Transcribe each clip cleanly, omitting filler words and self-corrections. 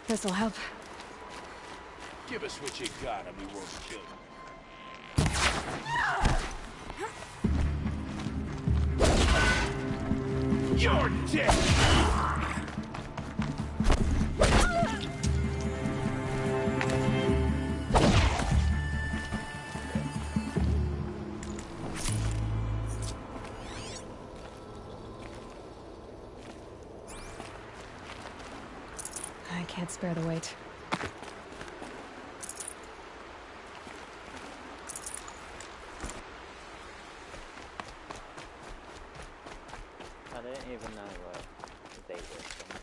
This'll help. Give us what you got and we won't kill you. You're dead! I can't spare the weight. I didn't even know they were from.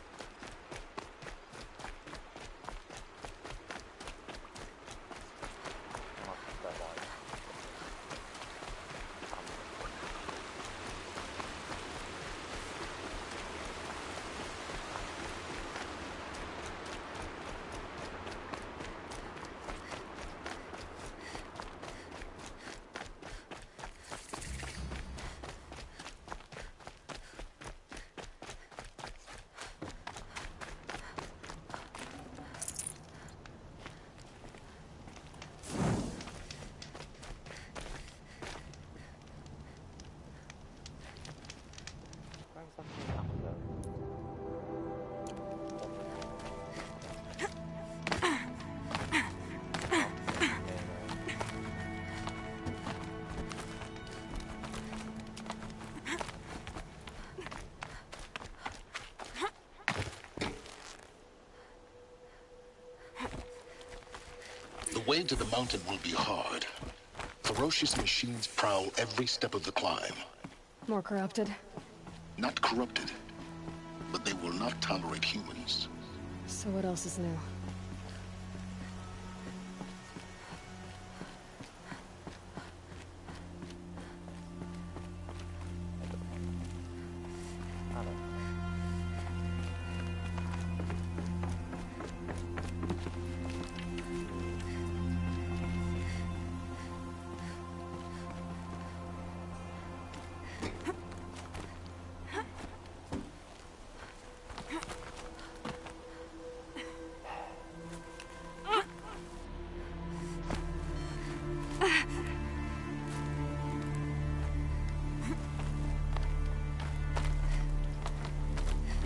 The way to the mountain will be hard. Ferocious machines prowl every step of the climb. More corrupted? Not corrupted, but they will not tolerate humans. So what else is new?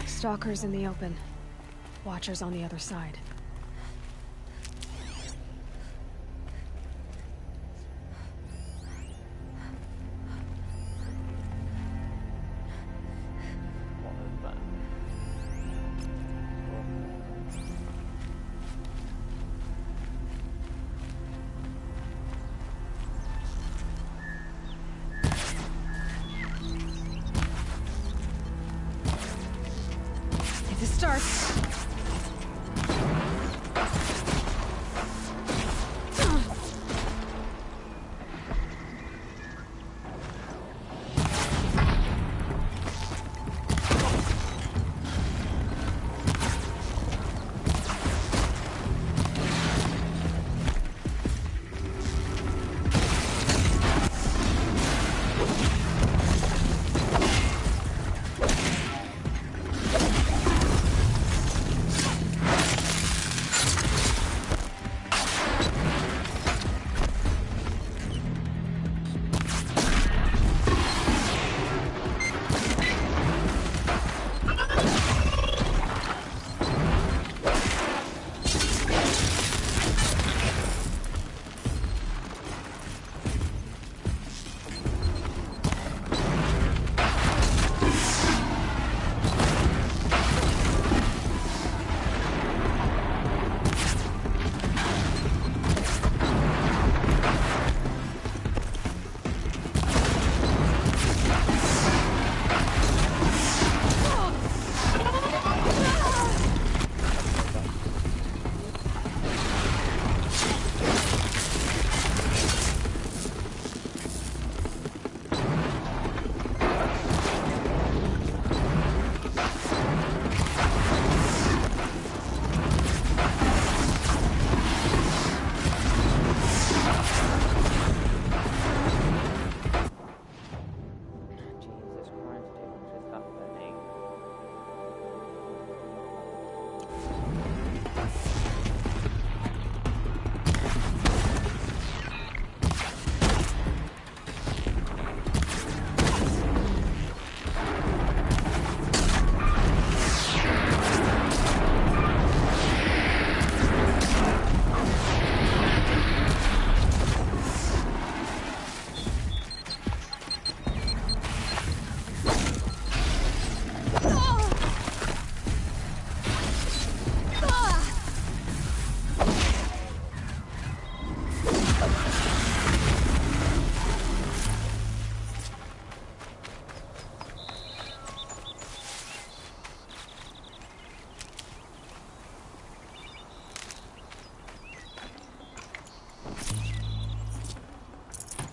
Stalkers in the open. Watchers on the other side. What is that? If it starts...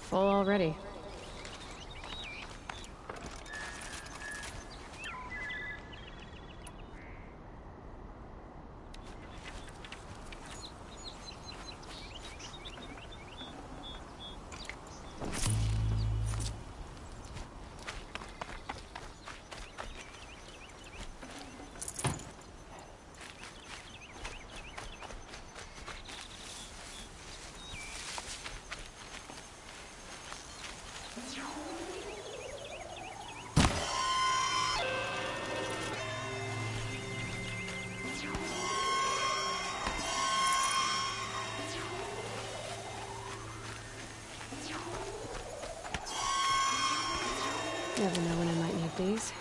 Full already. Never know when I might need these.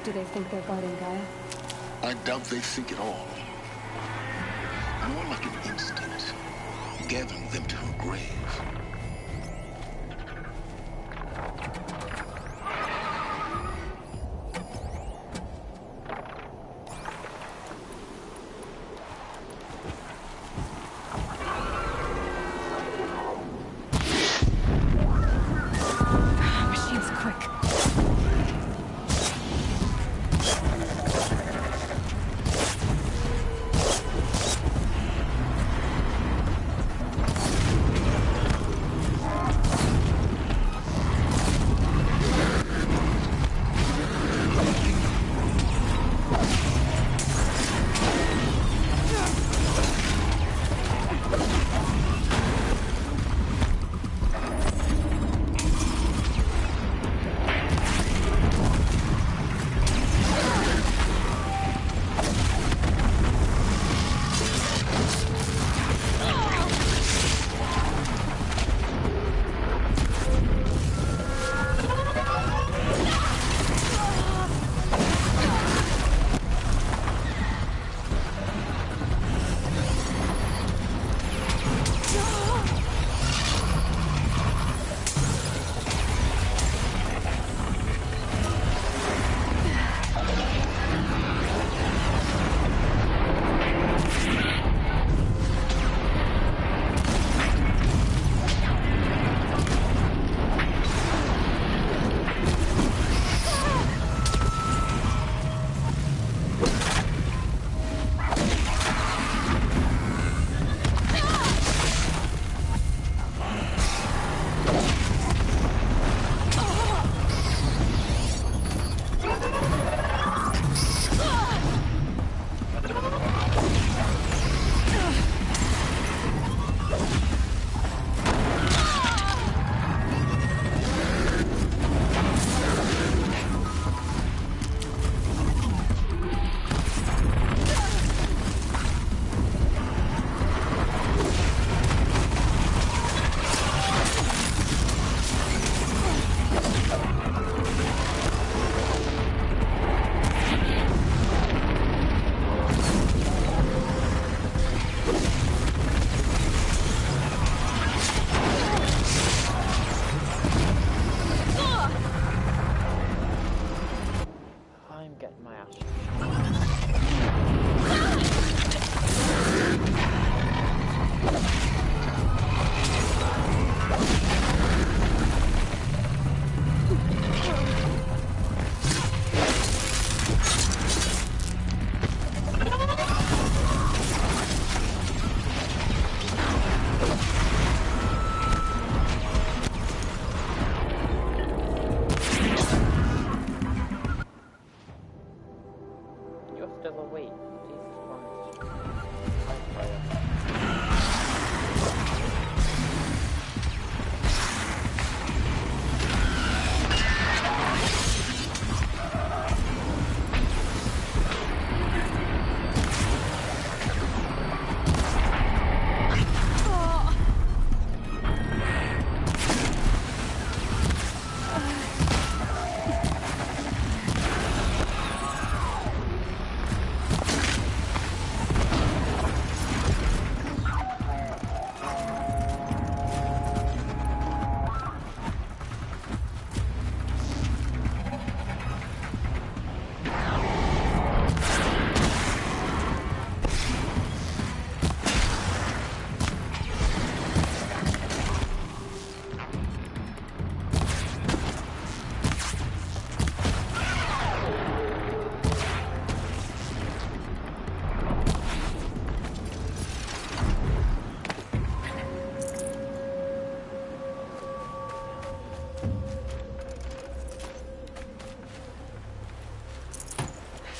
Do they think they're guarding Gaia? I doubt they think at all. More like an instinct, gathering them to her grave. Machine's quick.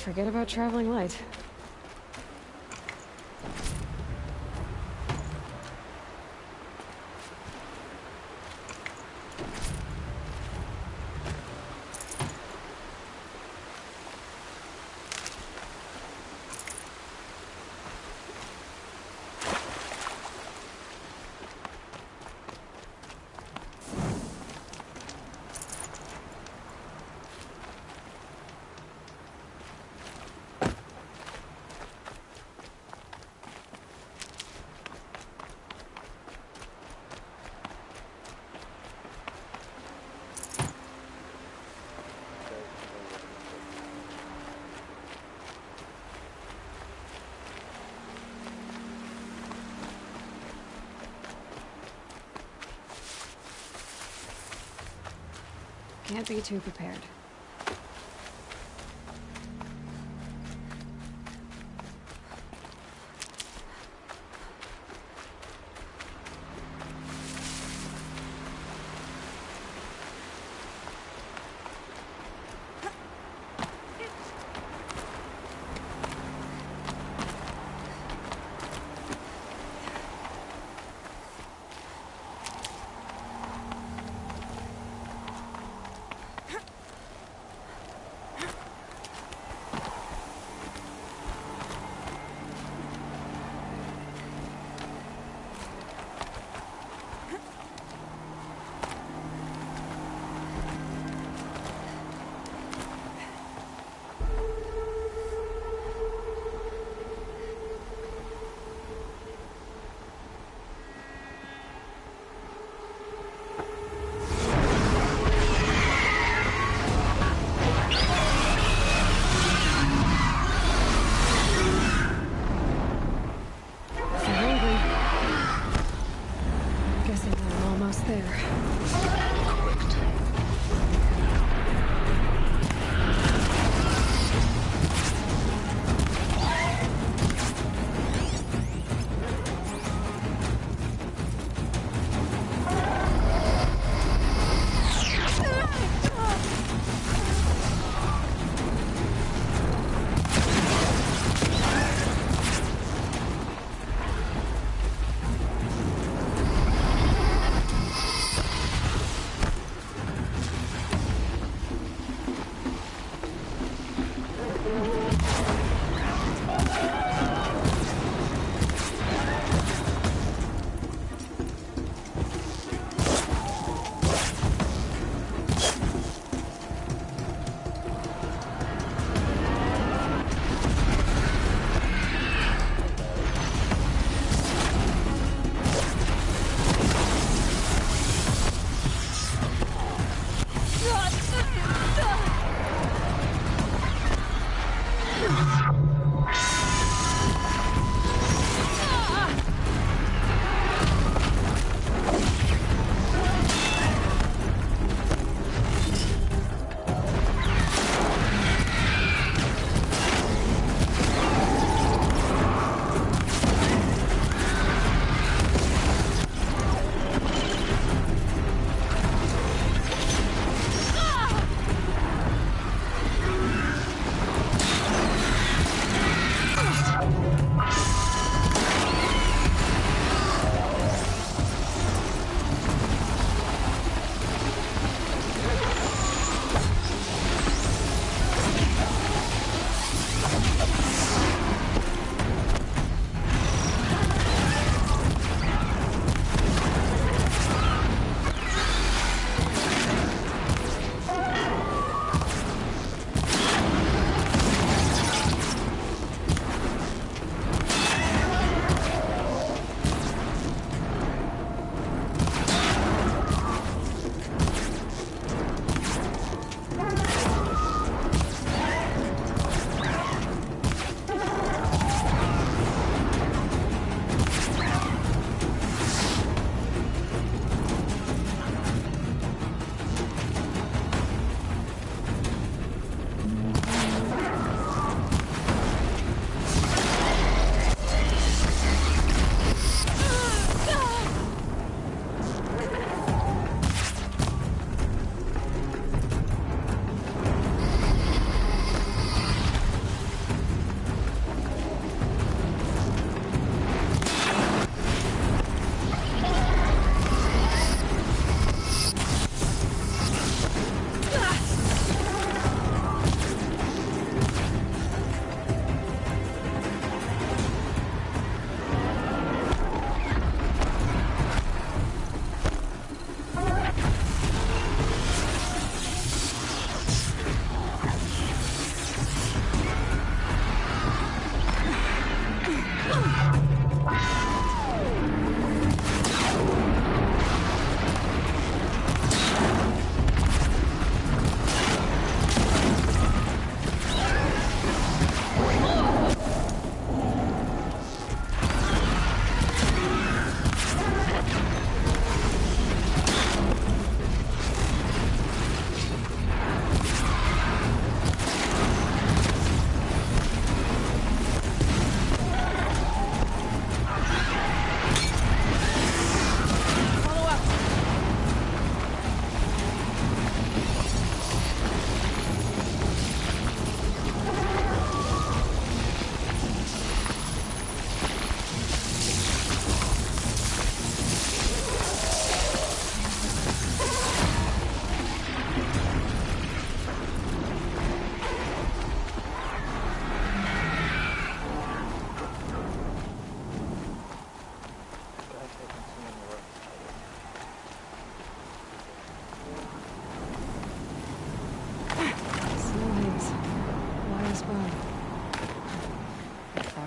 Forget about traveling light. Can't be too prepared.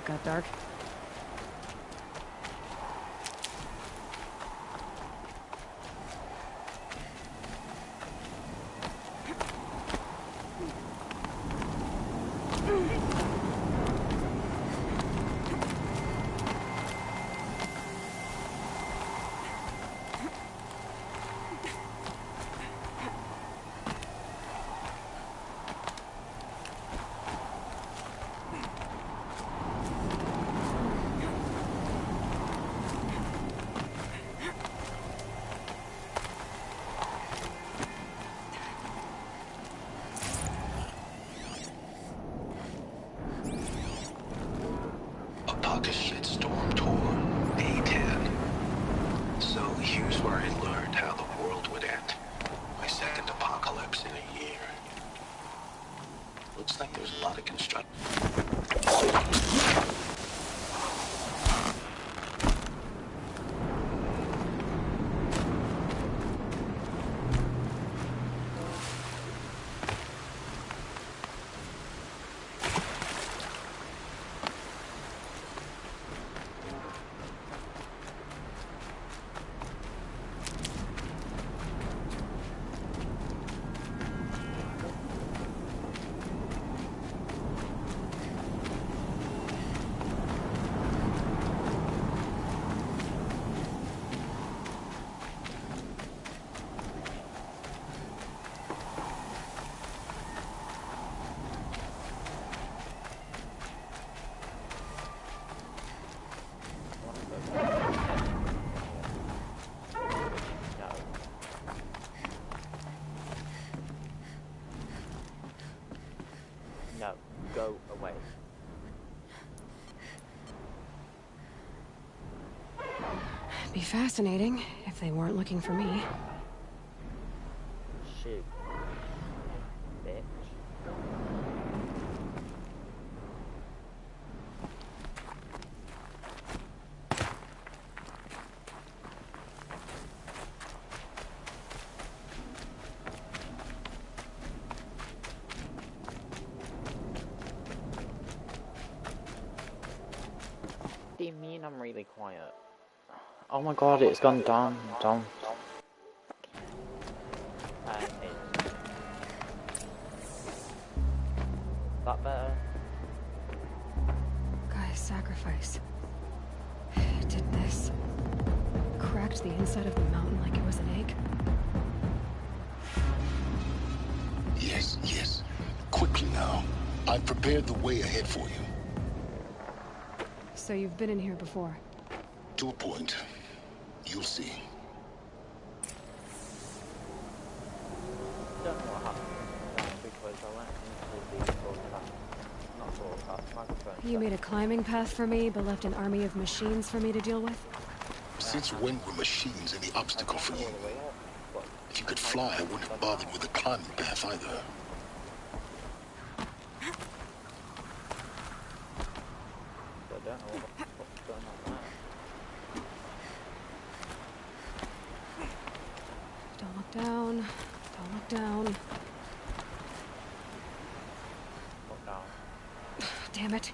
it got dark. A pocket shitstorm tour, day 10. So here's where I learned how the world would end. My second apocalypse in a year. Looks like there's a lot of construction. No, go away. It'd be fascinating if they weren't looking for me. Shoot. Bitch. What do you mean I'm really quiet? Oh my god, it's gone down. That better? Guy's sacrifice. It did this. Cracked the inside of the mountain like it was an egg. Yes, yes. Quickly now. I've prepared the way ahead for you. So you've been in here before? To a point. You'll see. Don't know what happened because I went into the broadcast, not broadcast, microphone. You made a climbing path for me, but left an army of machines for me to deal with? Since when were machines any obstacle for you? If you could fly, I wouldn't have bothered with the climbing path either. I don't know what's going on there. Don't look down. Don't look down. Look down. Damn it.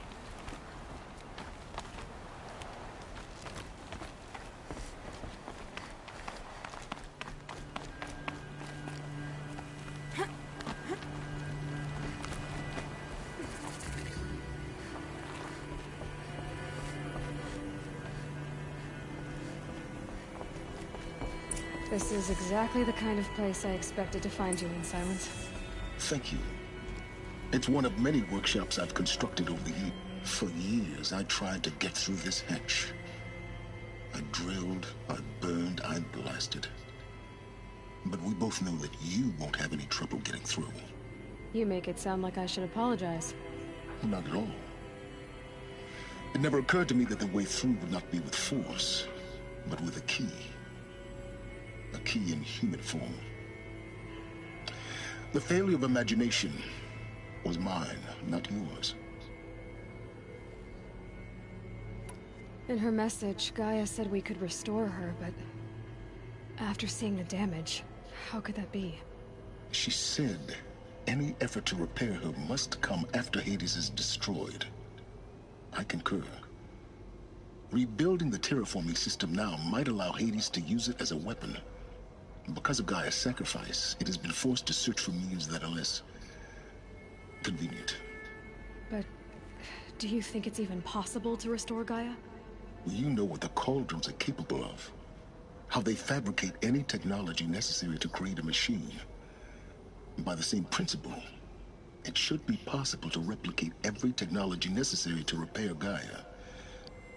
This is exactly the kind of place I expected to find you in, Silence. Thank you. It's one of many workshops I've constructed over the years. For years, I tried to get through this hatch. I drilled, I burned, I blasted. But we both know that you won't have any trouble getting through. You make it sound like I should apologize. Not at all. It never occurred to me that the way through would not be with force, but with a key. A key in human form. The failure of imagination was mine, not yours. In her message, Gaia said we could restore her, but after seeing the damage, how could that be? She said any effort to repair her must come after Hades is destroyed. I concur. Rebuilding the terraforming system now might allow Hades to use it as a weapon. Because of Gaia's sacrifice, it has been forced to search for means that are less convenient. But do you think it's even possible to restore Gaia? You know what the Cauldrons are capable of. How they fabricate any technology necessary to create a machine. By the same principle, it should be possible to replicate every technology necessary to repair Gaia.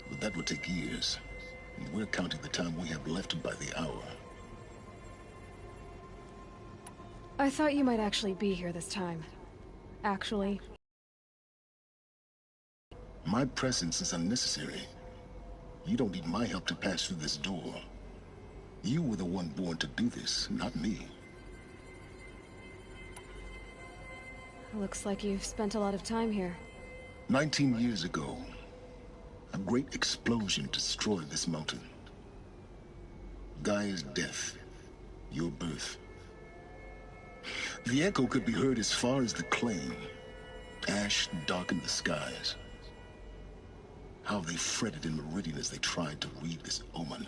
But that would take years. And we're counting the time we have left by the hour. I thought you might actually be here this time. Actually. My presence is unnecessary. You don't need my help to pass through this door. You were the one born to do this, not me. Looks like you've spent a lot of time here. 19 years ago, a great explosion destroyed this mountain. Gaia's death, your birth. The echo could be heard as far as the claim. Ash darkened the skies. How they fretted in Meridian as they tried to read this omen.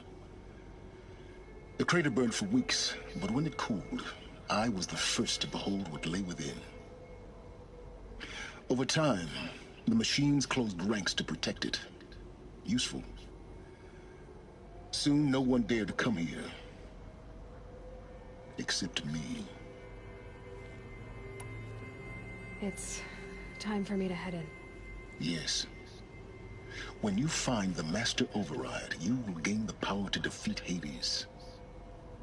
The crater burned for weeks, but when it cooled, I was the first to behold what lay within. Over time, the machines closed ranks to protect it. Useful. Soon, no one dared to come here. Except me. It's time for me to head in. Yes. When you find the Master Override, you will gain the power to defeat Hades.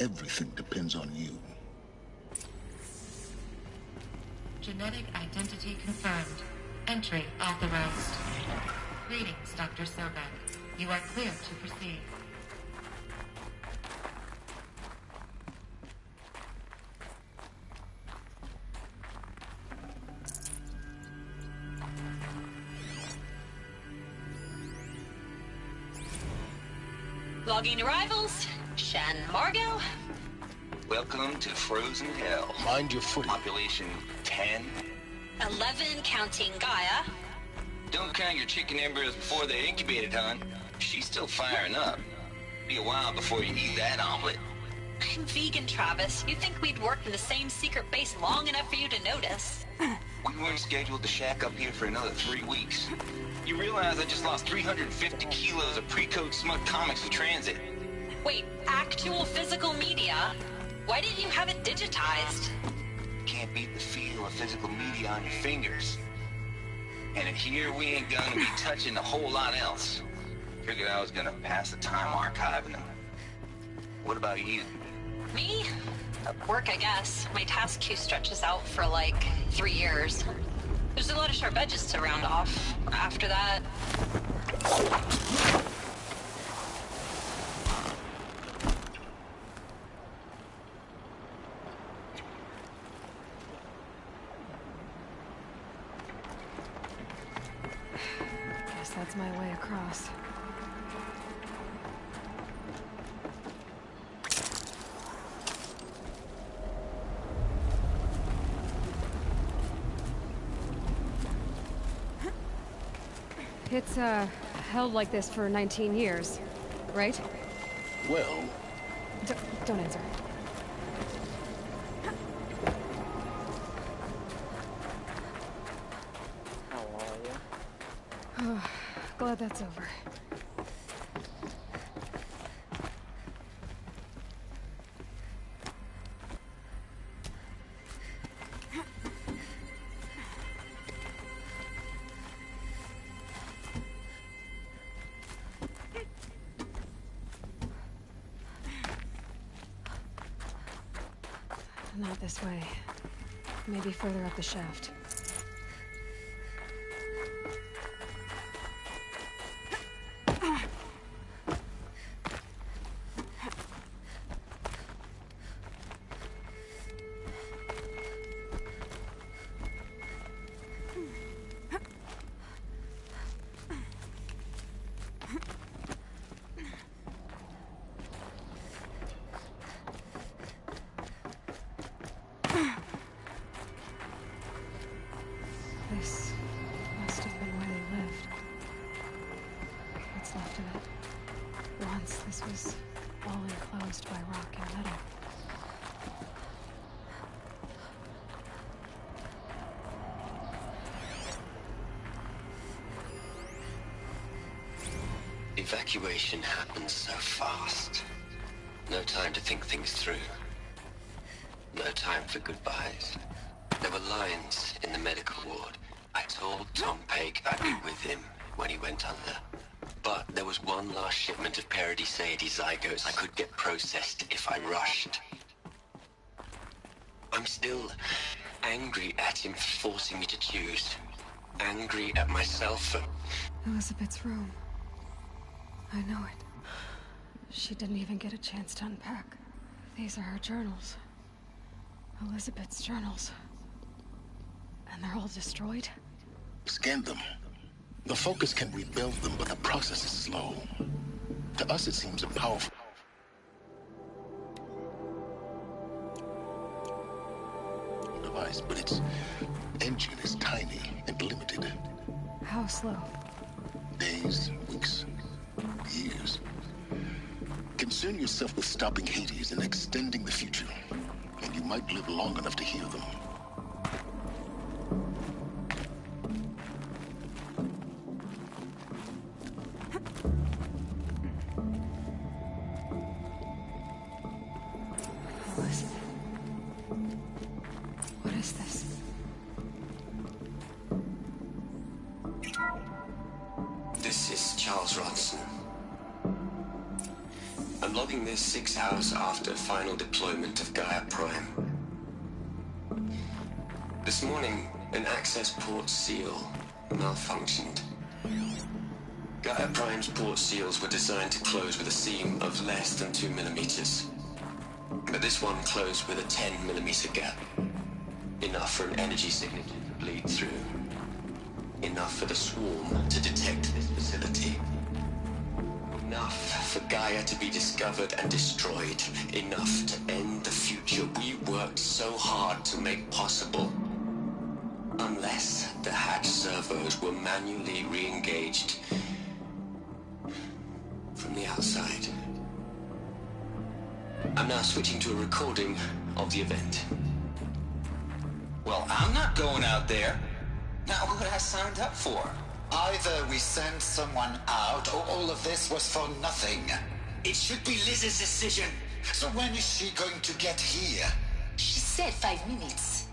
Everything depends on you. Genetic identity confirmed. Entry authorized. Greetings, Dr. Sobek. You are clear to proceed. Logging arrivals. Shan Margot. Welcome to Frozen Hell. Mind your footing. Population 10. 11 counting Gaia. Don't count your chicken embryos before they're incubated, hon. She's still firing up. Be a while before you eat that omelet. I'm vegan, Travis. You'd think we'd worked in the same secret base long enough for you to notice. We weren't scheduled to shack up here for another 3 weeks. You realize I just lost 350 kilos of pre-code smut comics in transit. Wait, actual physical media? Why didn't you have it digitized? Can't beat the feel of physical media on your fingers. And in here, we ain't gonna be touching a whole lot else. Figured I was gonna pass the time archiving them. What about you? Me? Work, I guess. My task queue stretches out for like 3 years. There's a lot of sharp edges to round off. After that... Guess that's my way across. It's, held like this for 19 years, right? Well, Don't answer. How are you? Glad that's over. Not this way. Maybe further up the shaft. evacuation happened so fast. No time to think things through. No time for goodbyes. There were lines in the medical ward. I told Tom Pake I'd be with him when he went under. But there was one last shipment of Paradiseidae zygotes I could get processed if I rushed. I'm still angry at him for forcing me to choose. Angry at myself for... Elizabeth's room. I know it. She didn't even get a chance to unpack. These are her journals. Elizabeth's journals. And they're all destroyed? Scan them. The Focus can rebuild them, but the process is slow. To us, it seems a powerful device, but its engine is tiny and limited. How slow? Days, weeks, years. Concern yourself with stopping Hades and extending the future, and you might live long enough to hear them. What is this? This is Charles Ronson. I'm logging this 6 hours after final deployment of Gaia Prime. This morning, an access port seal malfunctioned. Gaia Prime's port seals were designed to close with a seam of less than 2 millimeters. But this one closed with a 10 millimeter gap. Enough for an energy signature to bleed through. Enough for the swarm to detect this facility. Enough for Gaia to be discovered and destroyed. Enough to end the future we worked so hard to make possible. Unless the hatch servos were manually re-engaged from the outside. I'm now switching to a recording of the event. Well, I'm not going out there. Not what I signed up for. Either we send someone out, or all of this was for nothing. It should be Liz's decision. So when is she going to get here? She said 5 minutes.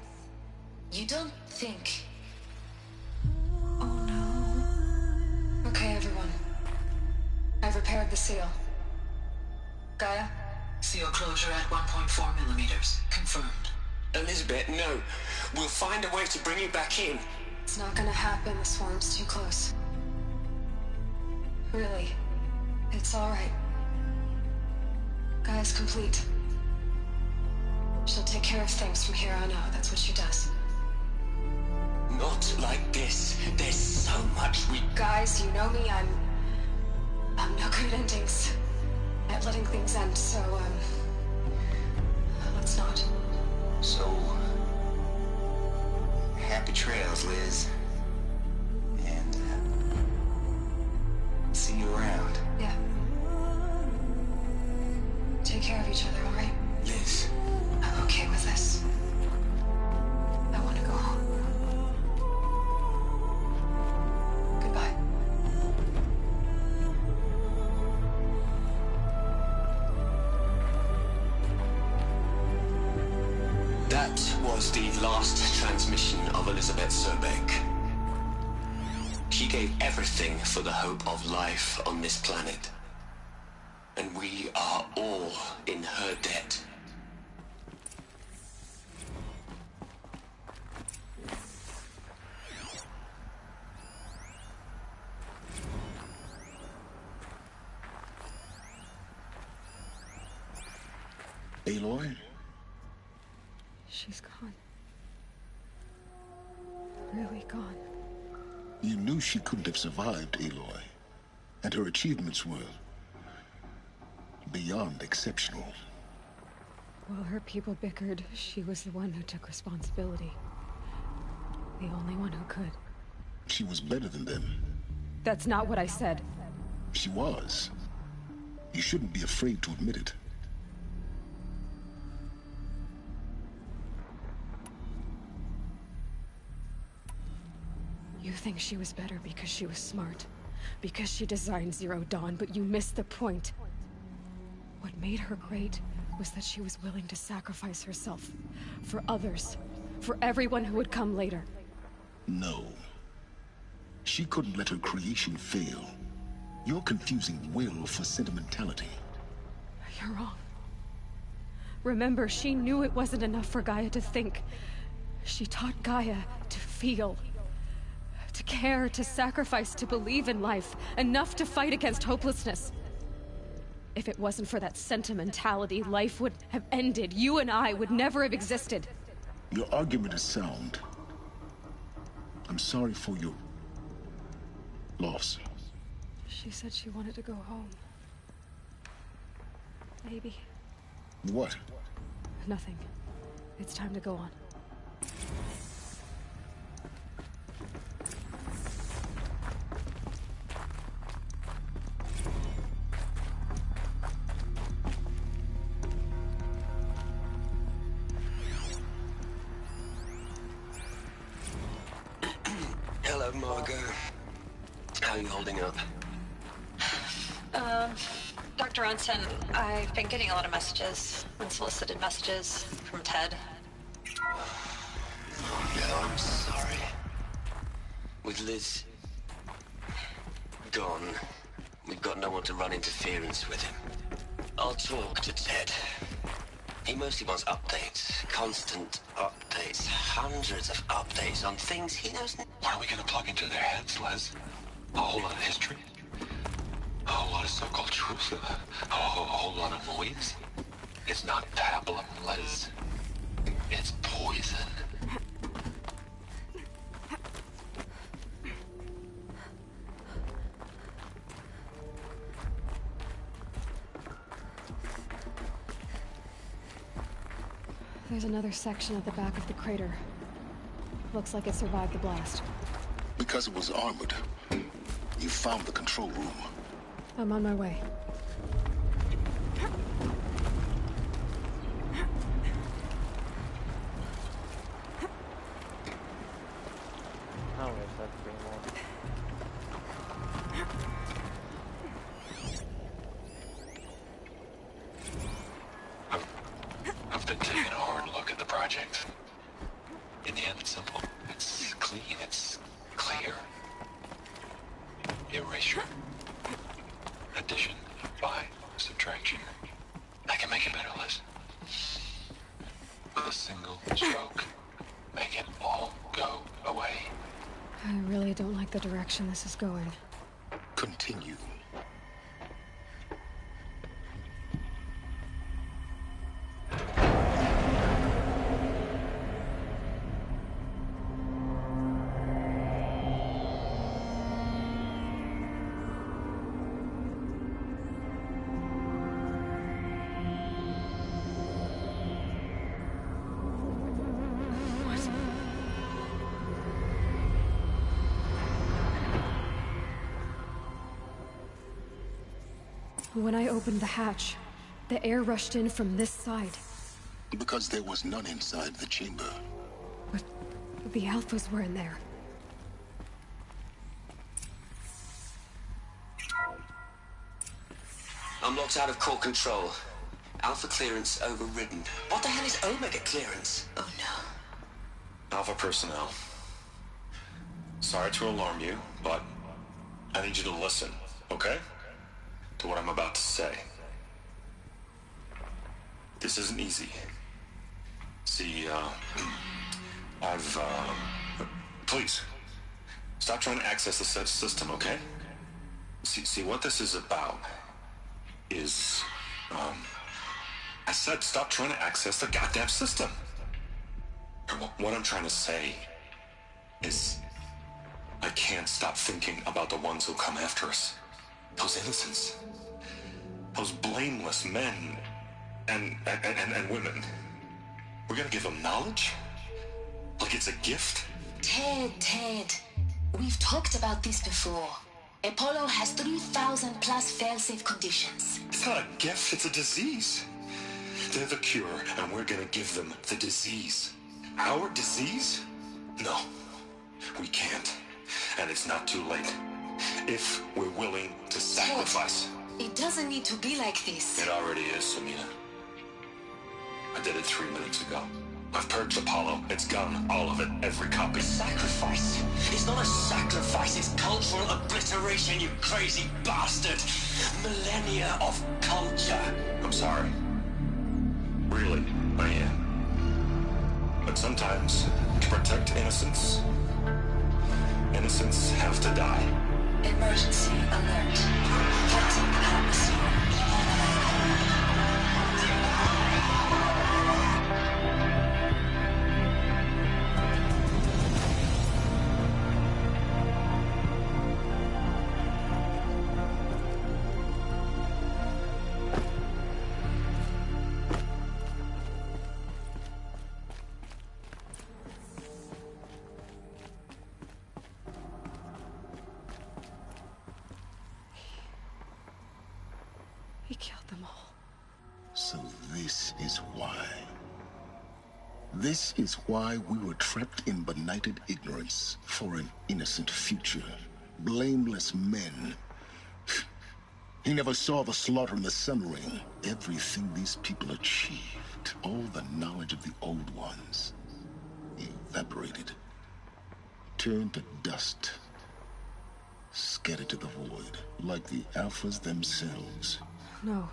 You don't think... Oh no. Okay, everyone. I've repaired the seal. Gaia? Seal closure at 1.4 millimeters. Confirmed. Elizabeth, no. We'll find a way to bring you back in. It's not gonna happen, the swarm's too close. Really. It's alright. Gaia's complete. She'll take care of things from here on out, that's what she does. Not like this. There's so much we... Guys, you know me, I'm no good at endings. At letting things end, so, let's not. So, happy trails, Liz. And, see you around. Yeah. Take care of each other, alright? Liz. I'm okay with this. I want to go home. Goodbye. That was the last transmission of Elizabeth Sobeck. She gave everything for the hope of life on this planet. And we are all in her debt. Aloy? She's gone. Really gone. You knew she couldn't have survived, Aloy. And her achievements were beyond exceptional. While her people bickered, she was the one who took responsibility. The only one who could. She was better than them. That's not what I said. She was. You shouldn't be afraid to admit it. You think she was better because she was smart. because she designed Zero Dawn, but you missed the point. What made her great was that she was willing to sacrifice herself. For others. For everyone who would come later. No. She couldn't let her creation fail. You're confusing will for sentimentality. You're wrong. Remember, she knew it wasn't enough for Gaia to think. She taught Gaia to feel. To care, to sacrifice, to believe in life. Enough to fight against hopelessness. If it wasn't for that sentimentality, life would have ended. You and I would never have existed. Your argument is sound. I'm sorry for your loss. She said she wanted to go home. Maybe. What? Nothing. It's time to go on. Hello, Margot. How are you holding up? Dr. Ronson, I've been getting a lot of messages, unsolicited messages from Ted. Yeah, I'm sorry. With Liz gone, we've got no one to run interference with him. I'll talk to Ted. He mostly wants updates, constant updates, hundreds of updates on things he knows. What are we gonna plug into their heads, Les? A whole lot of history? A whole lot of so-called truth? A whole lot of voids? It's not pablum, Les. It's poison. There's another section at the back of the crater. Looks like it survived the blast. Because it was armored. You found the control room. I'm on my way. Oh, wait, that's three more. I've been taking a hard look at the project. In the end, it's simple. It's clean. It's clear. Erasure. Addition. By. Subtraction. I can make it better, Liz. With a single stroke. Make it all go away. I really don't like the direction this is going. Continue. When I opened the hatch, the air rushed in from this side. Because there was none inside the chamber. But the Alphas were in there. I'm locked out of core control. Alpha clearance overridden. What the hell is Omega clearance? Oh no. Alpha personnel. Sorry to alarm you, but I need you to listen, okay? To what I'm about to say. This isn't easy. See, please, stop trying to access the system, okay? See, what this is about is, I said stop trying to access the goddamn system. What I'm trying to say is, I can't stop thinking about the ones who come after us. Those innocents. Those blameless men and women. We're gonna give them knowledge? Like it's a gift? Ted. We've talked about this before. Apollo has 3,000 plus fail-safe conditions. It's not a gift, it's a disease. They're the cure, and we're gonna give them the disease. Our disease? No, we can't. And it's not too late. if we're willing to sacrifice. It doesn't need to be like this. It already is, Samina. I did it 3 minutes ago. I've purged Apollo. It's gone. All of it. Every copy. Sacrifice? It's not a sacrifice, it's cultural obliteration, you crazy bastard! Millennia of culture! I'm sorry. Really, I am. But sometimes, to protect innocence, innocents have to die. Emergency alert. Captain Palace. He killed them all. So this is why. This is why we were trapped in benighted ignorance for an innocent future. Blameless men. He never saw the slaughter in the Sun Ring. Everything these people achieved, all the knowledge of the old ones, evaporated. Turned to dust. Scattered to the void, like the Alphas themselves. No.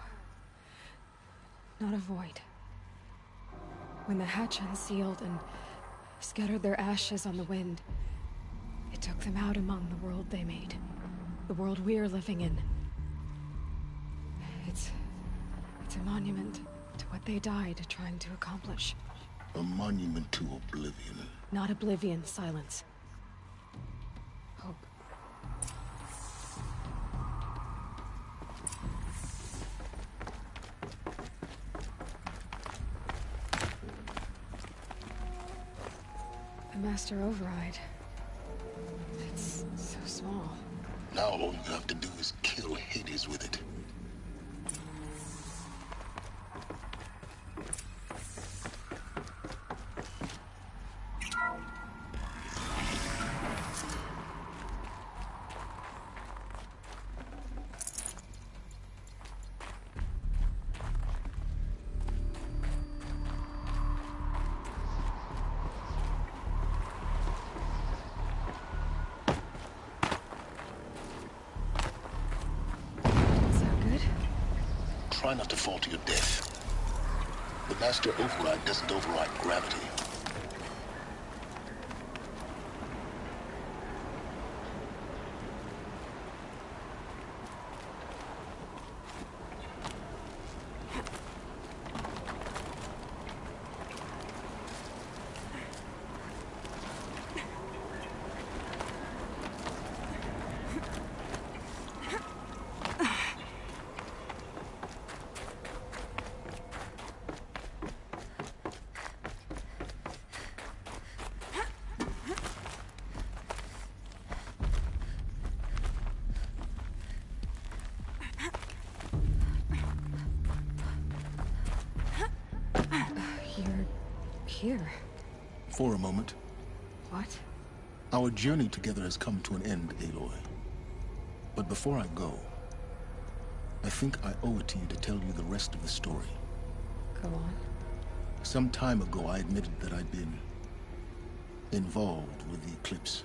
Not a void. When the hatch unsealed and scattered their ashes on the wind, it took them out among the world they made. The world we're living in. It's a monument to what they died trying to accomplish. A monument to oblivion. Not oblivion, silence. Hope. The Master Override. It's so small. Now all you have to do is kill Hades with it. Try not to fall to your death. The Master Override doesn't override gravity. Here. For a moment. What? Our journey together has come to an end, Aloy. But before I go, I think I owe it to you to tell you the rest of the story. Go on. Some time ago, I admitted that I'd been involved with the Eclipse.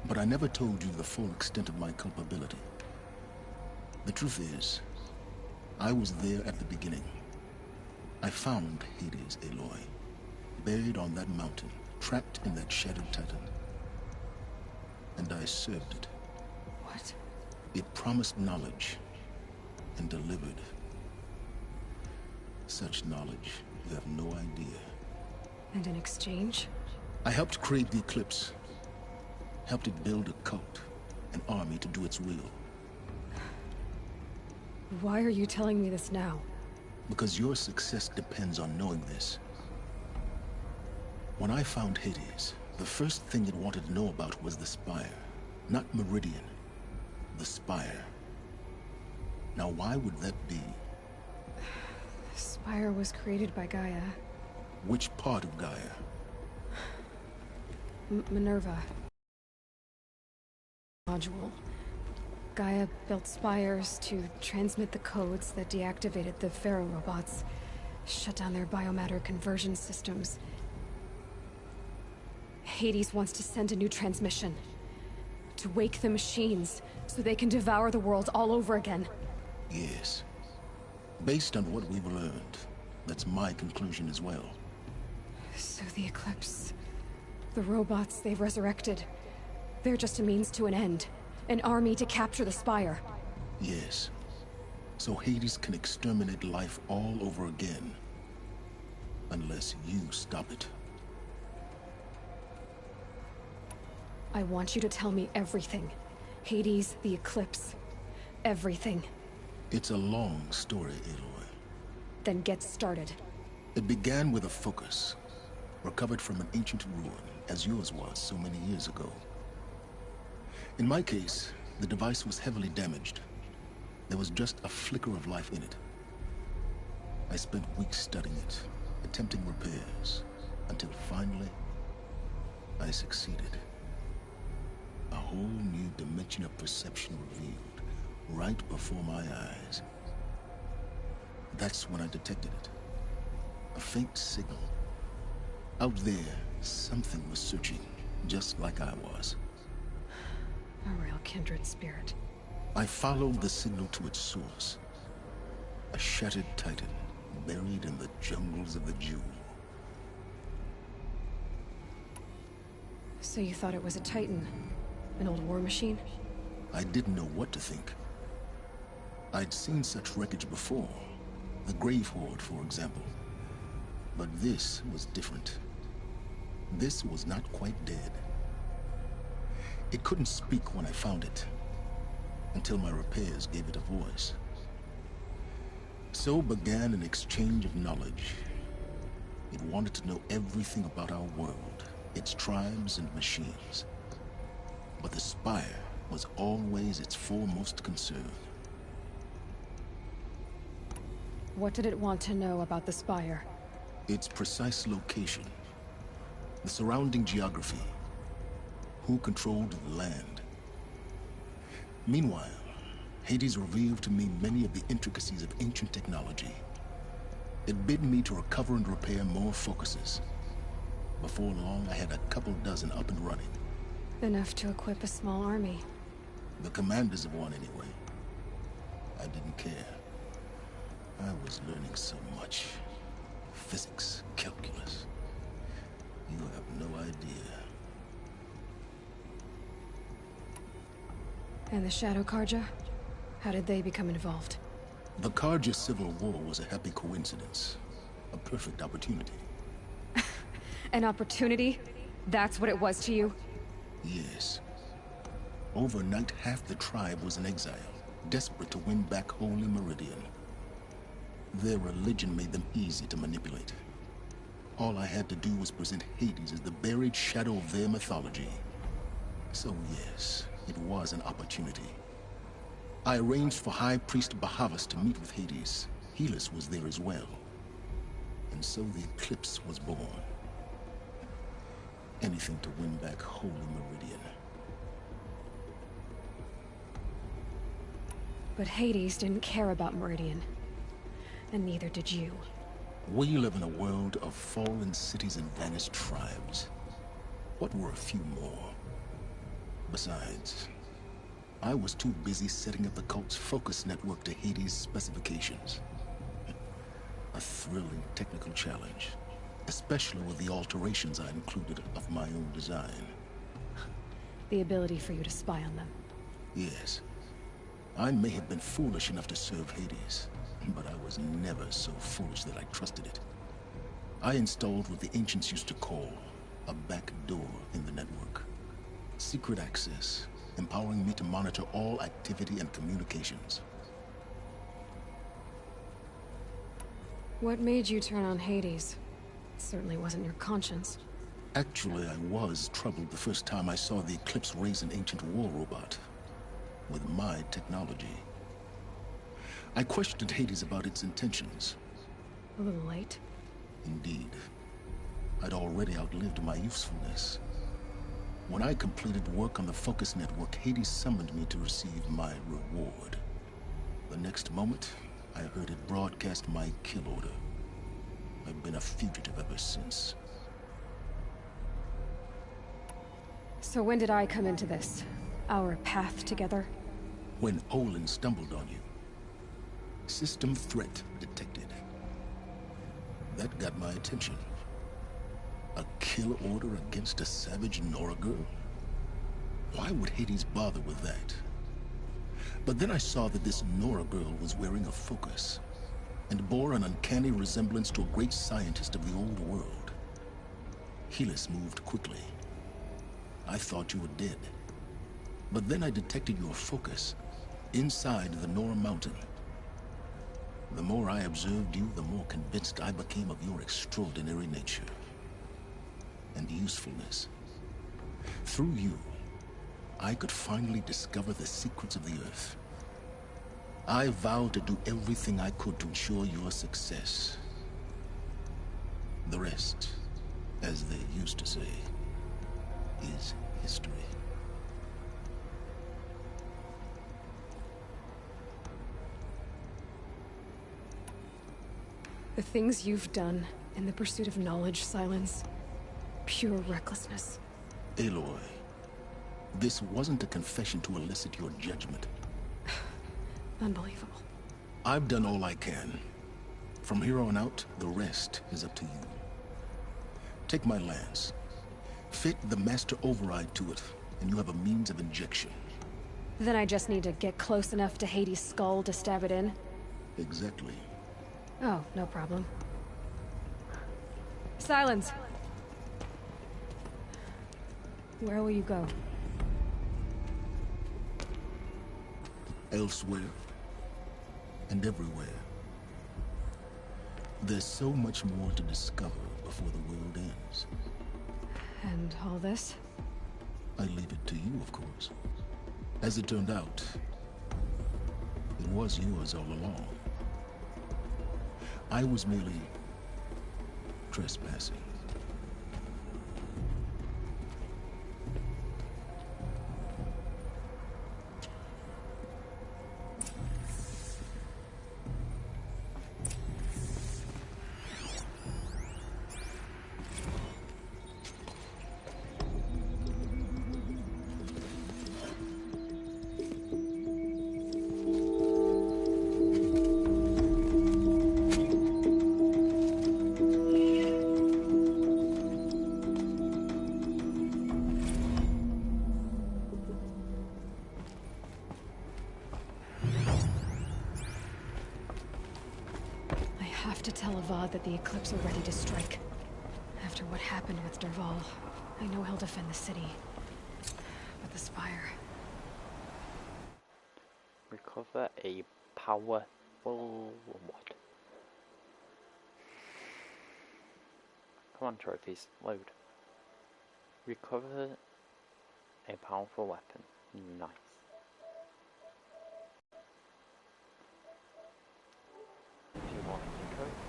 But I never told you the full extent of my culpability. The truth is, I was there at the beginning. I found Hades, Aloy, buried on that mountain, trapped in that shattered titan. And I served it. What? It promised knowledge and delivered. Such knowledge, you have no idea. And in exchange? I helped create the Eclipse. Helped it build a cult, an army to do its will. Why are you telling me this now? Because your success depends on knowing this. When I found Hades, the first thing it wanted to know about was the Spire. Not Meridian. The Spire. Now why would that be? The Spire was created by Gaia. Which part of Gaia? Minerva. module. Gaia built spires to transmit the codes that deactivated the Pharaoh robots, shut down their biomatter conversion systems. Hades wants to send a new transmission. To wake the machines, so they can devour the world all over again. Yes. Based on what we've learned, that's my conclusion as well. So the Eclipse... the robots they've resurrected... they're just a means to an end. An army to capture the Spire. Yes. So Hades can exterminate life all over again. Unless you stop it. I want you to tell me everything. Hades, the Eclipse. Everything. It's a long story, Aloy. Then get started. It began with a focus. Recovered from an ancient ruin, as yours was so many years ago. In my case, the device was heavily damaged. There was just a flicker of life in it. I spent weeks studying it, attempting repairs, until finally, I succeeded. A whole new dimension of perception revealed, right before my eyes. That's when I detected it. A faint signal. Out there, something was searching, just like I was. A real kindred spirit. I followed the signal to its source. A shattered titan, buried in the jungles of the Jewel. So you thought it was a titan? An old war machine? I didn't know what to think. I'd seen such wreckage before. The Grave Horde, for example. But this was different. This was not quite dead. It couldn't speak when I found it, until my repairs gave it a voice. So began an exchange of knowledge. It wanted to know everything about our world, its tribes and machines. But the Spire was always its foremost concern. What did it want to know about the Spire? Its precise location, the surrounding geography, who controlled the land. Meanwhile, Hades revealed to me many of the intricacies of ancient technology. It bid me to recover and repair more focuses. Before long, I had a couple dozen up and running. Enough to equip a small army. The commanders of one, anyway. I didn't care. I was learning so much. Physics, calculus. You have no idea. And the Shadow Karja? How did they become involved? The Karja Civil War was a happy coincidence. A perfect opportunity. An opportunity? That's what it was to you? Yes. Overnight, half the tribe was in exile, desperate to win back Holy Meridian. Their religion made them easy to manipulate. All I had to do was present Hades as the buried shadow of their mythology. So yes, it was an opportunity. I arranged for High Priest Bahavas to meet with Hades. Helis was there as well. And so the Eclipse was born. Anything to win back Holy Meridian. But Hades didn't care about Meridian. And neither did you. We live in a world of fallen cities and vanished tribes. What were a few more? Besides, I was too busy setting up the cult's focus network to Hades' specifications. A thrilling technical challenge, especially with the alterations I included of my own design. The ability for you to spy on them. Yes. I may have been foolish enough to serve Hades, but I was never so foolish that I trusted it. I installed what the ancients used to call a back door in the network. Secret access, empowering me to monitor all activity and communications. What made you turn on Hades? It certainly wasn't your conscience. Actually, I was troubled the first time I saw the Eclipse raise an ancient war robot. With my technology. I questioned Hades about its intentions. A little late. Indeed. I'd already outlived my usefulness. When I completed work on the Focus Network, Hades summoned me to receive my reward. The next moment, I heard it broadcast my kill order. I've been a fugitive ever since. So when did I come into this? Our path together? When Olin stumbled on you. System threat detected. That got my attention. A kill order against a savage Nora girl? Why would Hades bother with that? But then I saw that this Nora girl was wearing a focus, and bore an uncanny resemblance to a great scientist of the old world. Helis moved quickly. I thought you were dead. But then I detected your focus inside the Nora mountain. The more I observed you, the more convinced I became of your extraordinary nature and usefulness. Through you, I could finally discover the secrets of the Earth. I vowed to do everything I could to ensure your success. The rest, as they used to say, is history. The things you've done in the pursuit of knowledge, Silence. Pure recklessness. Aloy, this wasn't a confession to elicit your judgment. Unbelievable. I've done all I can. From here on out, the rest is up to you. Take my lance. Fit the master override to it, and you have a means of injection. Then I just need to get close enough to Hades' skull to stab it in? Exactly. Oh, no problem. Silence! Where will you go? Elsewhere. And everywhere. There's so much more to discover before the world ends. And all this? I leave it to you, of course. As it turned out, it was yours all along. I was merely trespassing. That the Eclipse are ready to strike. After what happened with Dervahl, I know he'll defend the city. But the Spire... Recover a powerful what? Come on, trophies, load. Recover a powerful weapon. Nice. Do you want any trophies?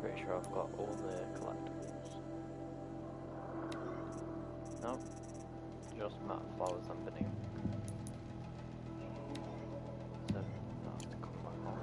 Pretty sure I've got all the collectibles. Nope. Just matte flowers and vanilla. So I'll have to come back on.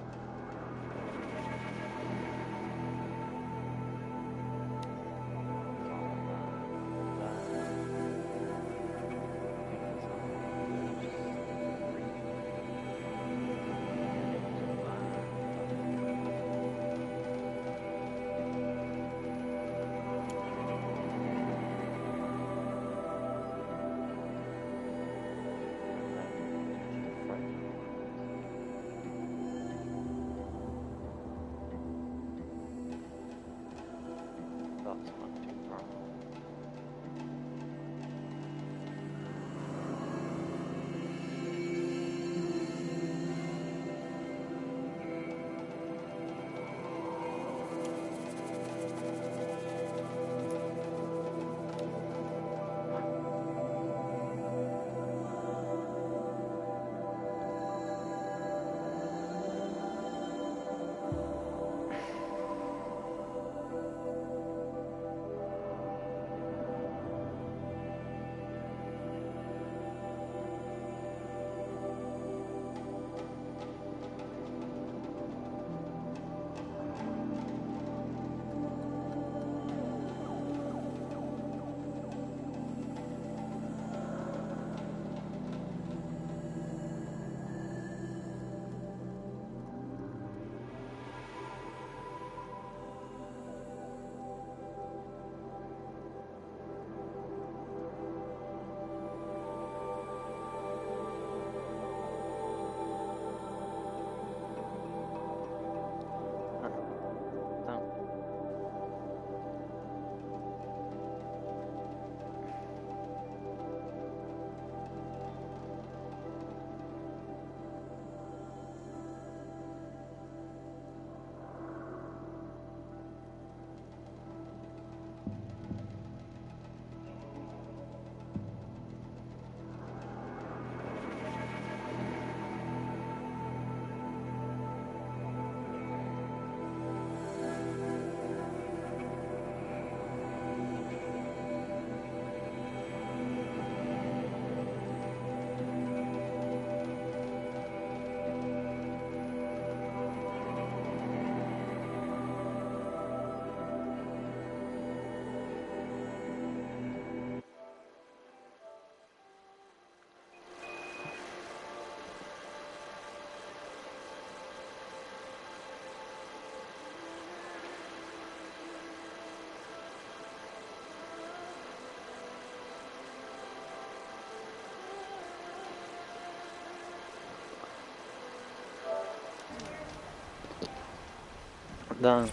Then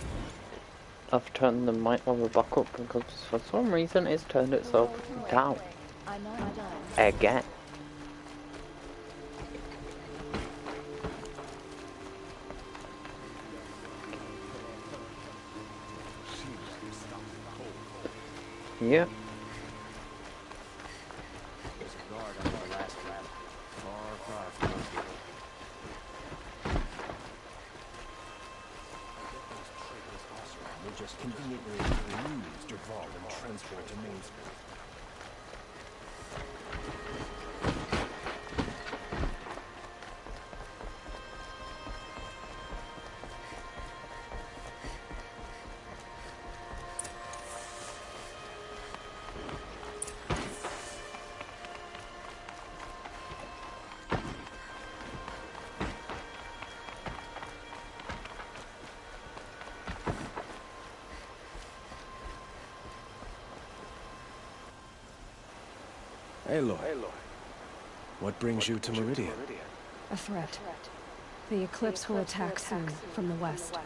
I've turned the mic level back up because for some reason it's turned itself down. Again. Yeah. Just conveniently removed your vault and transport to Main Street. Aloy, what brings you to Meridian? A threat. The Eclipse will attack soon, from the west,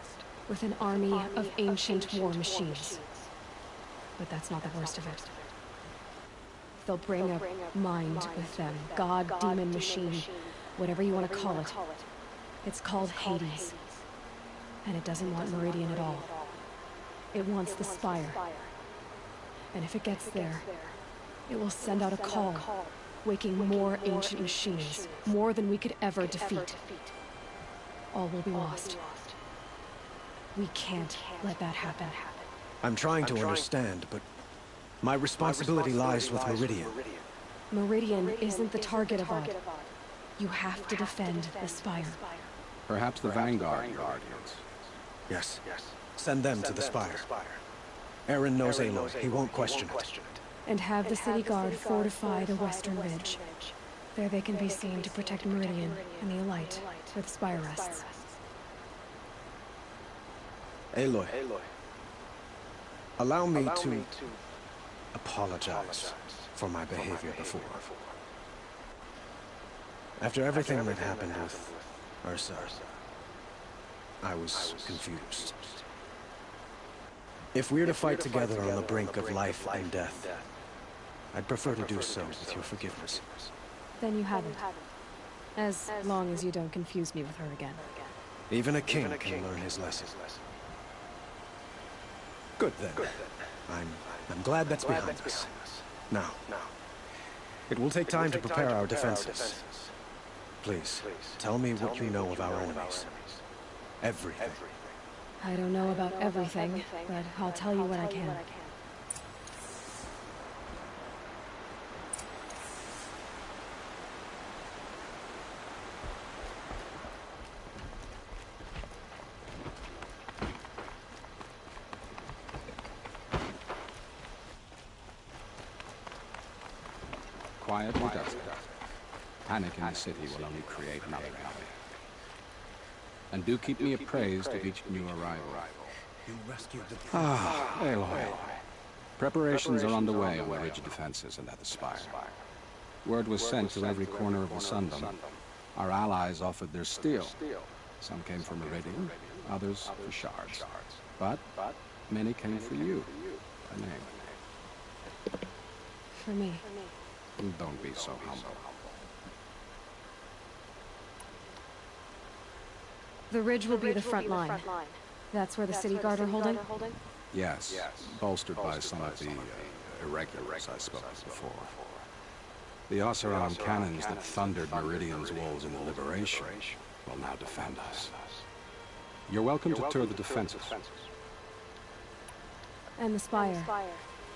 with an army of ancient war machines. But that's not the worst of it. They'll bring a mind with them, god, demon, machine, whatever you want to call it. It's called Hades. And it doesn't want Meridian at all. It wants the Spire. And if it gets there, it will send out a call, waking more ancient machines, more than we could ever defeat. All will be lost. We can't let that happen. I'm trying to understand, but my responsibility lies with Meridian. Meridian isn't the target of Odd. You have to defend the Spire. Perhaps the Vanguard Guardians. Yes. Send them to the Spire. Aaron knows Aloy. He won't question it. And have the City Guard fortify the Western Ridge. There they can be seen to protect Meridian and the Elite, where the Spire rests. Aloy, allow me to apologize for my behavior before. After everything that happened with Ursa, I was confused. If we're to fight together on the brink of life and death, I'd prefer to do so with your forgiveness. Then you haven't. As long as you don't confuse me with her again. Even a king can learn his lesson. Good then. I'm glad that's behind us. Now, it will take time to prepare our defenses. Please, tell me what you know of our enemies. Everything. I don't know about everything, but I'll tell you what I can. Quietly does it. Panic in the city will only create another enemy. And do keep me appraised of each new arrival. Ah, Aloy. Preparations are underway on the ridge defenses and at the Spire. Word was sent to every corner of the Sundom. Our allies offered their steel. Some came from Meridian, others for shards. But many came for you, by name. For me. Don't be so humble. The ridge will be the front line. That's where the City Guard are holding? Yes, bolstered by some of the irregulars I spoke of before. The Oseram cannons that thundered Meridian's walls in the Liberation will now defend us. You're welcome to tour the defenses. And the Spire.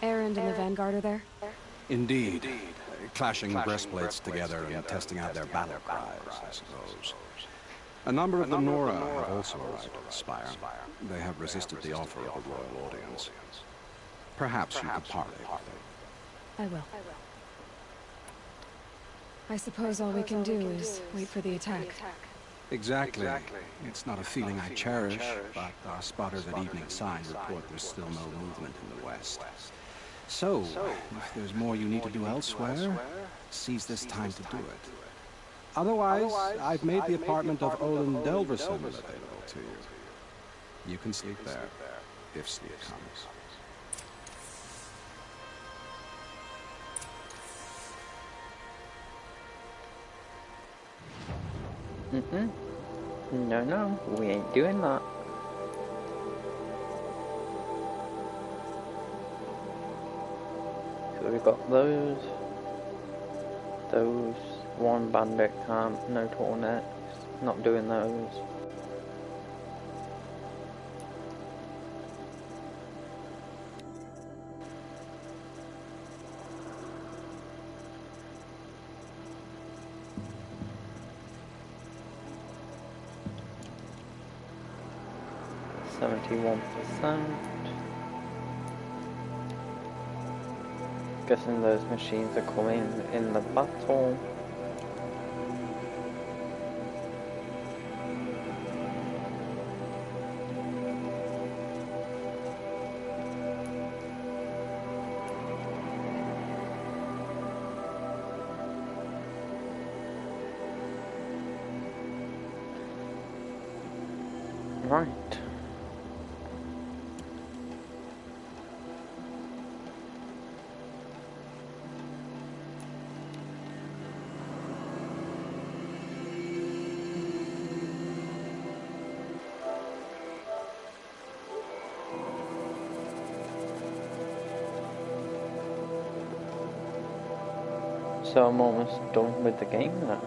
Aaron and the Vanguard are there? Indeed. Clashing breastplates together and testing out their battle cries, I suppose. A number of the Nora have also arrived at the Spire. They have resisted the offer of a royal audience. Perhaps you could parley with them. I will. I suppose all we can do is wait for the attack. Exactly. It's not a feeling I cherish, but our spotters at Evening Sign report there's still no movement in the west. So, if there's more you need to do elsewhere, seize this time to do it. Otherwise, I've made the apartment of Olin Delverson available to you. You can sleep there, if sleep comes. No, we ain't doing that. So we've got those, one bandit camp, no tornets, not doing those. %. Guessing those machines are coming in the battle. Right. So I'm almost done with the game now.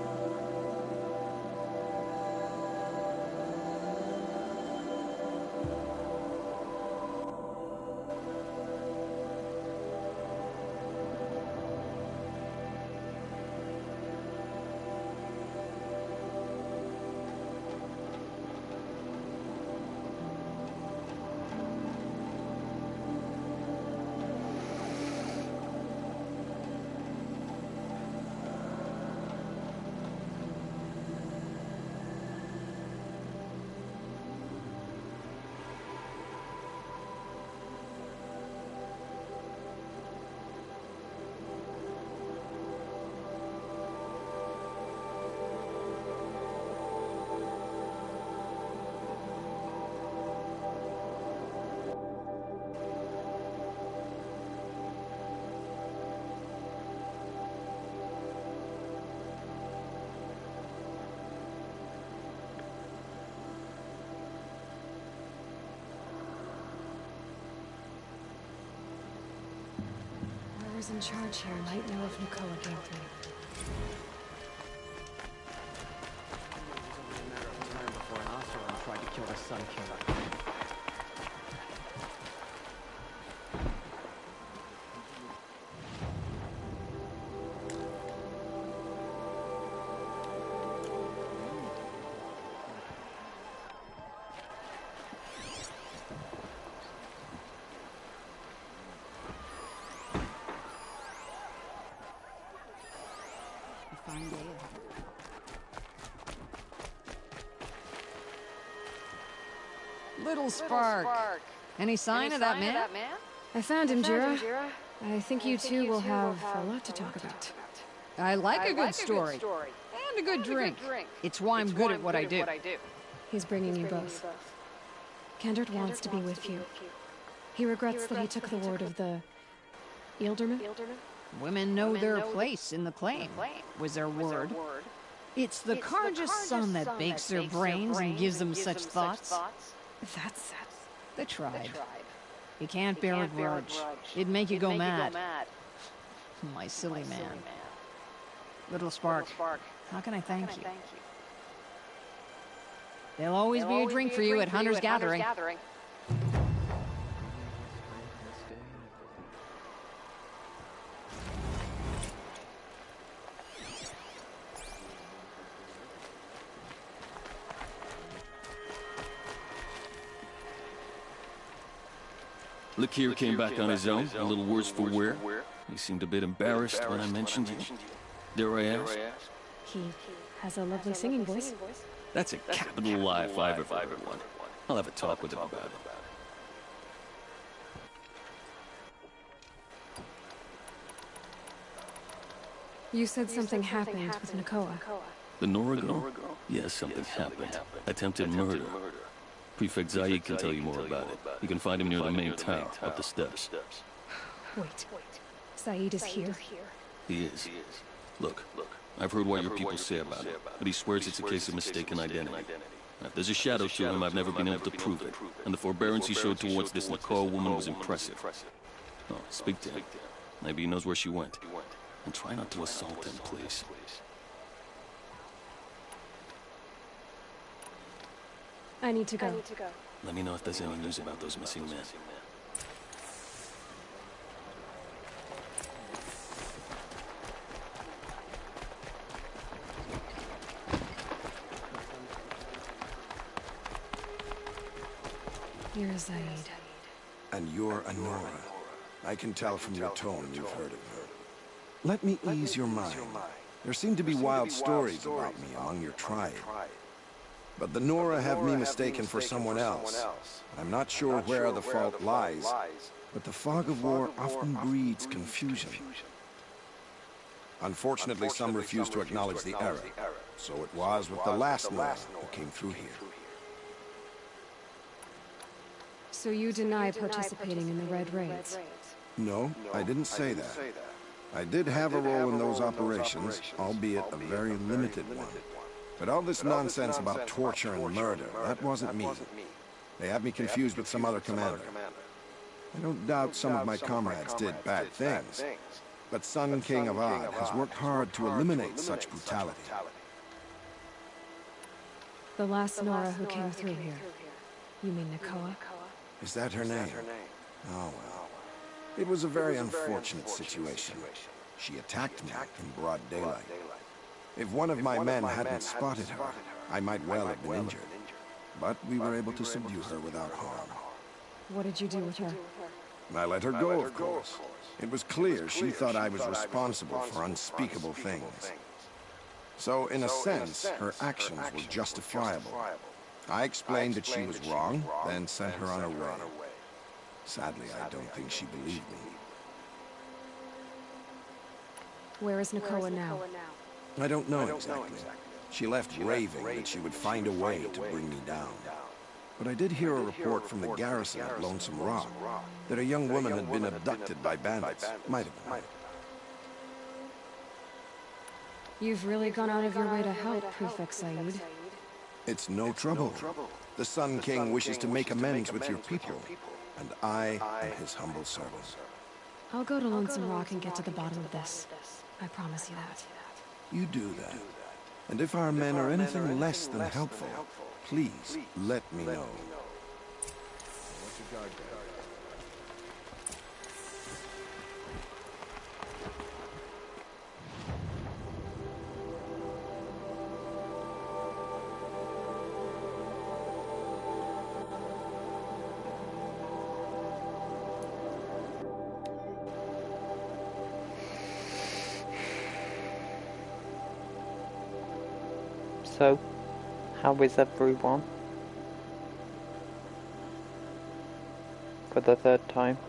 Whoever's in charge here might know if Nakoa came through. Time before an Aston tried to kill the Sun Killer. Fine day ahead. Little Spark. Any sign of that man? I found him, Jira. I think you two will have a lot to talk about. I like a good story. And a good drink. It's why I'm good at what I do. He's bringing you both. Kendrick wants to be with you. He regrets that he took the word of the Ealderman. Women know their place in the claim, was their word. It's the Carja's son that bakes their brains and gives them such thoughts. That's the tribe. You can't bear a grudge. It'd make you go mad. My silly man. Little Spark, how can I thank you? There'll always be a drink for you at Hunter's Gathering. Lakir came back on his own, a little worse for wear. He seemed a bit embarrassed when I mentioned you. Dare I ask? He has a lovely singing voice. That's a capital lie if I've ever heard one. I'll have a talk with him about it. You said something happened with Nakoa. The Nora girl? Yes, something happened. Attempted murder. Prefect Zaid can tell you more about it. You can find him near the main town, up the steps. Wait. Saeed is here? He is. Look, I've heard what your people say about him, but he swears it's a case of mistaken identity. Now, if there's a shadow to him, I've never been able to prove it, and the forbearance he showed towards this Nicole woman was impressive. Oh, speak to him. Maybe he knows where she went. And try not to assault him, please. I need to go. Let me know if there's any news about those missing men. You're Zaid. And you're Anora. I can tell from your tone you've heard of her. Let me ease your mind. There seem to be wild stories about me among your tribe. But the Nora have me mistaken for someone else. I'm not sure where the fault lies, but the fog of war often breeds confusion. Unfortunately, some refuse to acknowledge the error. So it was with the last Nora who came through here. So you deny participating in the Red Raids? No, I didn't say that. I did have a role in those operations, albeit a very limited one. But all this nonsense about torture and murder, that wasn't me. They have me confused with some other commander. I don't doubt some of my comrades did bad things, but Sun King of Odd has worked hard to eliminate such brutality. The last Nora who came through here. You mean Nakoa? Is that her name? Oh well. It was a very unfortunate situation. She attacked me in broad daylight. If one of my men hadn't spotted her, I might well have been injured. But we were able to subdue her without harm. What did you do with her? I let her go, of course. It was clear she thought I was responsible for unspeakable things. So, in a sense, her actions were justifiable. I explained that she was wrong, then sent her on her way. Sadly, I don't think she believed me. Where is Nakoa now? I don't know exactly. She left raving that she would find a way to bring me down. But I did hear a report from the garrison at Lonesome Rock that a young woman had been abducted by bandits. Might have been. You've really gone out of your way to help, Prefect Said. It's no trouble. The Sun King wishes to make amends with your people, and I am his humble servant. I'll go to Lonesome Rock and get to the bottom of this. I promise you that. You do that. And if our men are anything less than helpful, please let me know. So, how is everyone? For the third time.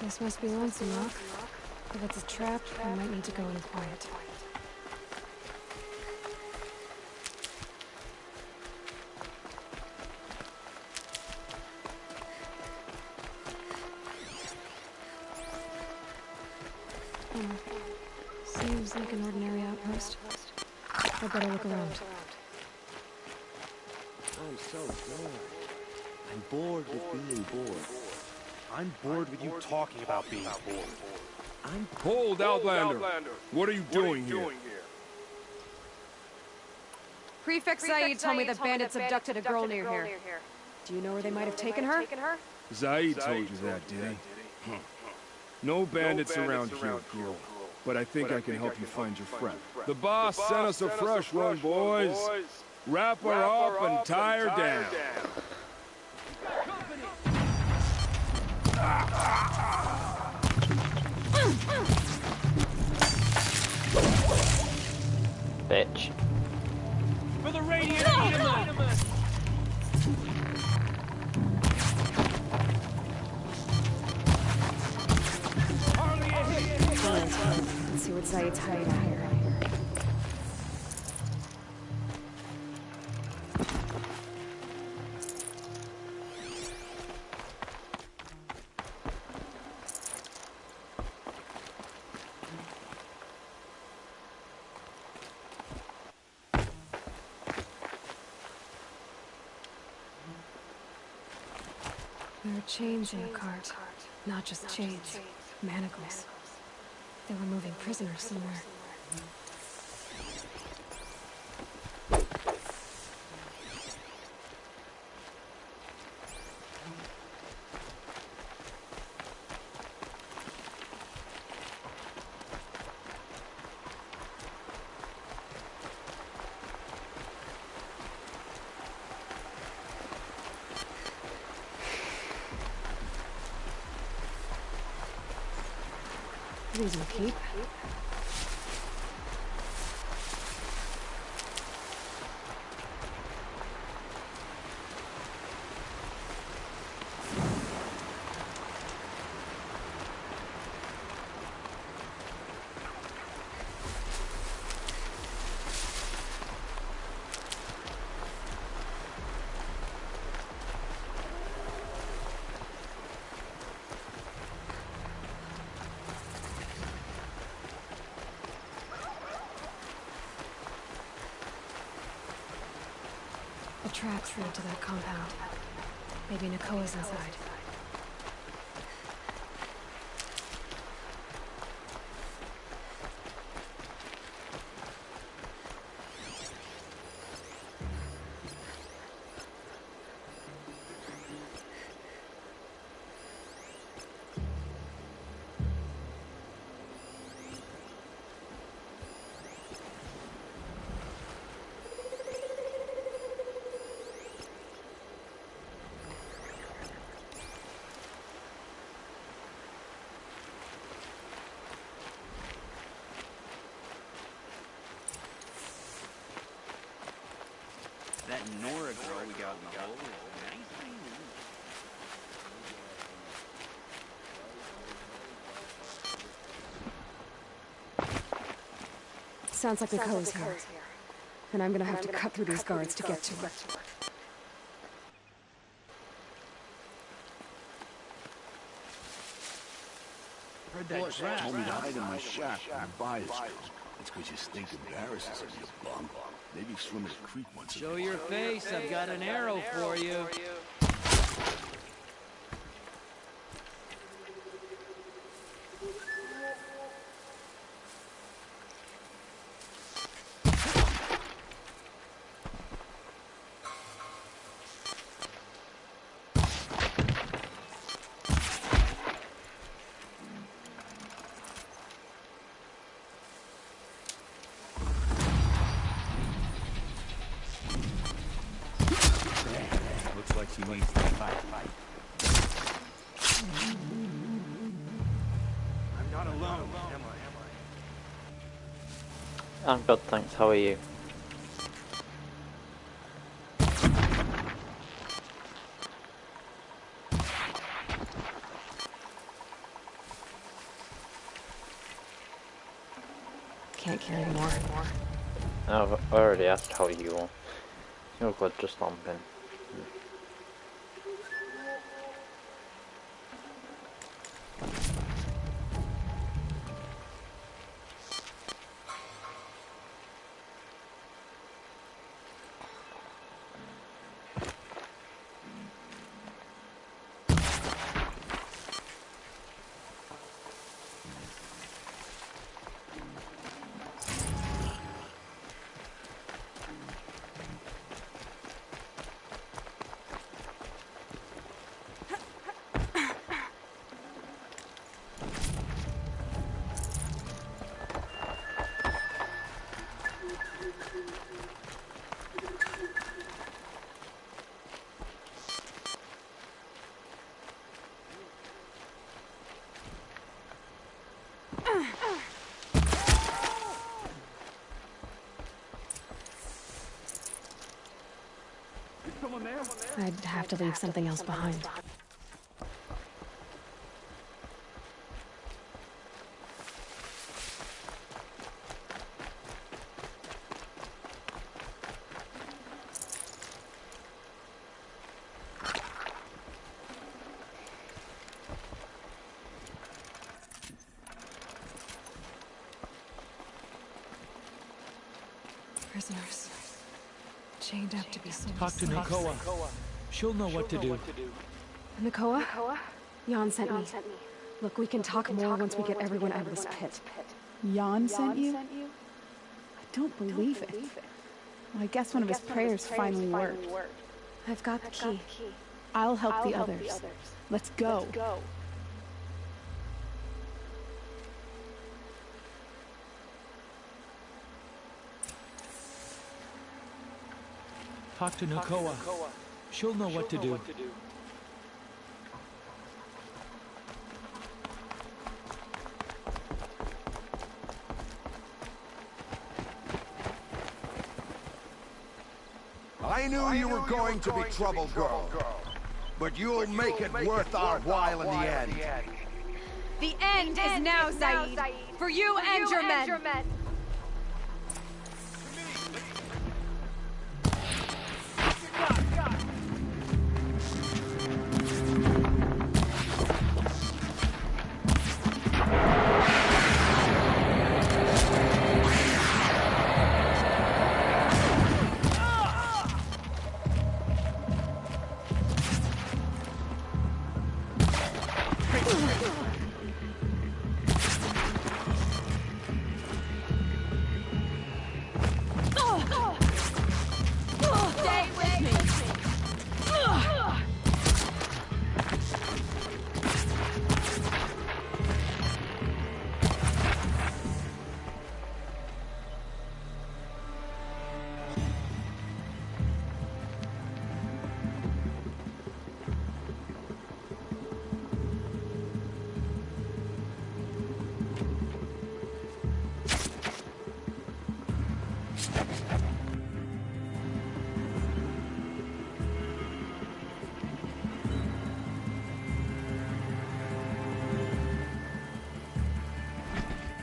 This must be Lonesome Rock. If it's a trap, I might need to go in quiet. Seems like an ordinary outpost. I better look around. I'm so bored. I'm bored with being bored. I'm bored with you talking about being bored. I'm Hold, Outlander! What are you doing here? Prefect Saeed told me that bandits abducted a girl near here. Do you know where they might have taken her? Zaid told you that, did he? Huh. No bandits around here, girl. But I think I can help you find your friend. The boss sent us a fresh one, boys. Wrap her up and tie her down. Bitch. For the Radiant Needleman! Let's see what Zaid's hiding out here. There are chains in the cart. Not just chains, manacles. They were moving prisoners somewhere. These will keep. The tracks lead to that compound. Maybe Nakoa's inside. That Nora girl we got in the hole is nice. Sounds like Nakoa's here. And I'm gonna have to cut through these guards to get to her. Heard that Jack told me to hide in my shack when the buyers come. It's because you stink embarrasses me, you bum. Maybe swim in the creek once. Show your face, I've got an arrow for you. Looks like she needs to fight. I'm not alone, am I? I'm good, thanks. How are you? Can't carry more. I've already asked how you are. You're good, just stomping. I'd have to leave something else behind. Prisoners. Chained up to be sold. Talk to Nakoa. She'll know what to do. Nakoa? Jan sent me. Look, we can talk more once we get everyone out of this pit. Jan sent you? I don't believe it. Well, I guess one of his prayers finally worked. I've got the key. I'll help the others. Let's go. Talk to Nakoa. She'll know what to do. I knew you were going to be trouble, girl. But you'll make it worth our while in the end. The end is now, Zaid. For you and your men.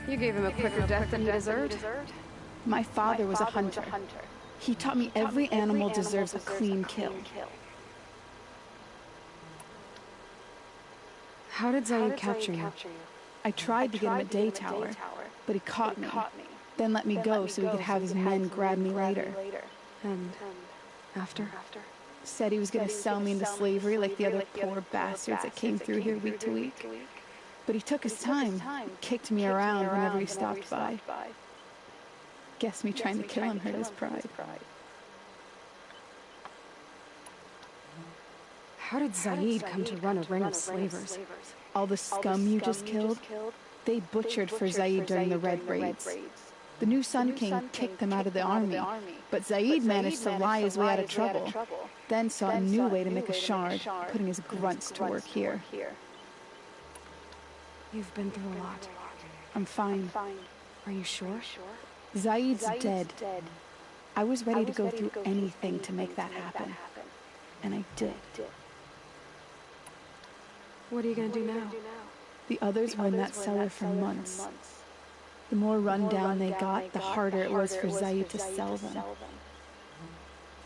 You gave him a quicker death than he deserved. My father was a hunter. He taught me every animal deserves a clean kill. How did Zaid capture you? I tried to get him at Day Tower, but he caught me, then let me go so he could have his men grab me later. And after? Said he was going to sell me into slavery like the other poor bastards that came through here week to week. But he took his time, kicked me around whenever he stopped by. Guess me trying to kill him hurt his pride. How did Zaid come to run a ring of slavers? All the scum you just killed, they butchered for Zaid during the Red Raids. The new Sun King kicked them out of the army, but Zaid managed to lie his way out of trouble, then saw a new way to make a shard, putting his grunts to work here. You've been through a lot. I'm fine. Are you sure? Zaid's dead. I was ready to go through anything to make that happen. And I did. What are you gonna do now? The others were in that cellar for months. The more run down they got, the harder it was for Zaid to sell them.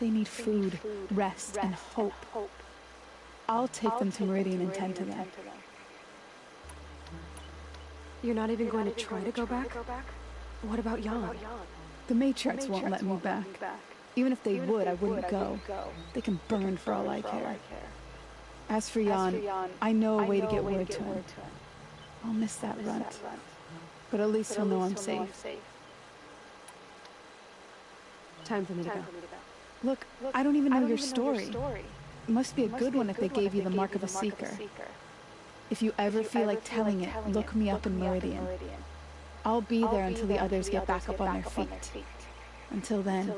They need food, rest, and hope. I'll take them to Meridian and tend to them. You're not even going to try to go back? What about Jan? The matriarchs won't let me back. Even if they would, I wouldn't go. They can burn for all I care. As for Jan, I know a way to get word to him. I'll miss that runt. But at least he'll know I'm safe. Time for me to go. Look, I don't even know your story. It must be a good one if they gave you the mark of a seeker. If you ever feel like telling it, look me up in Meridian. I'll be there until the others get back up on their feet. Until then,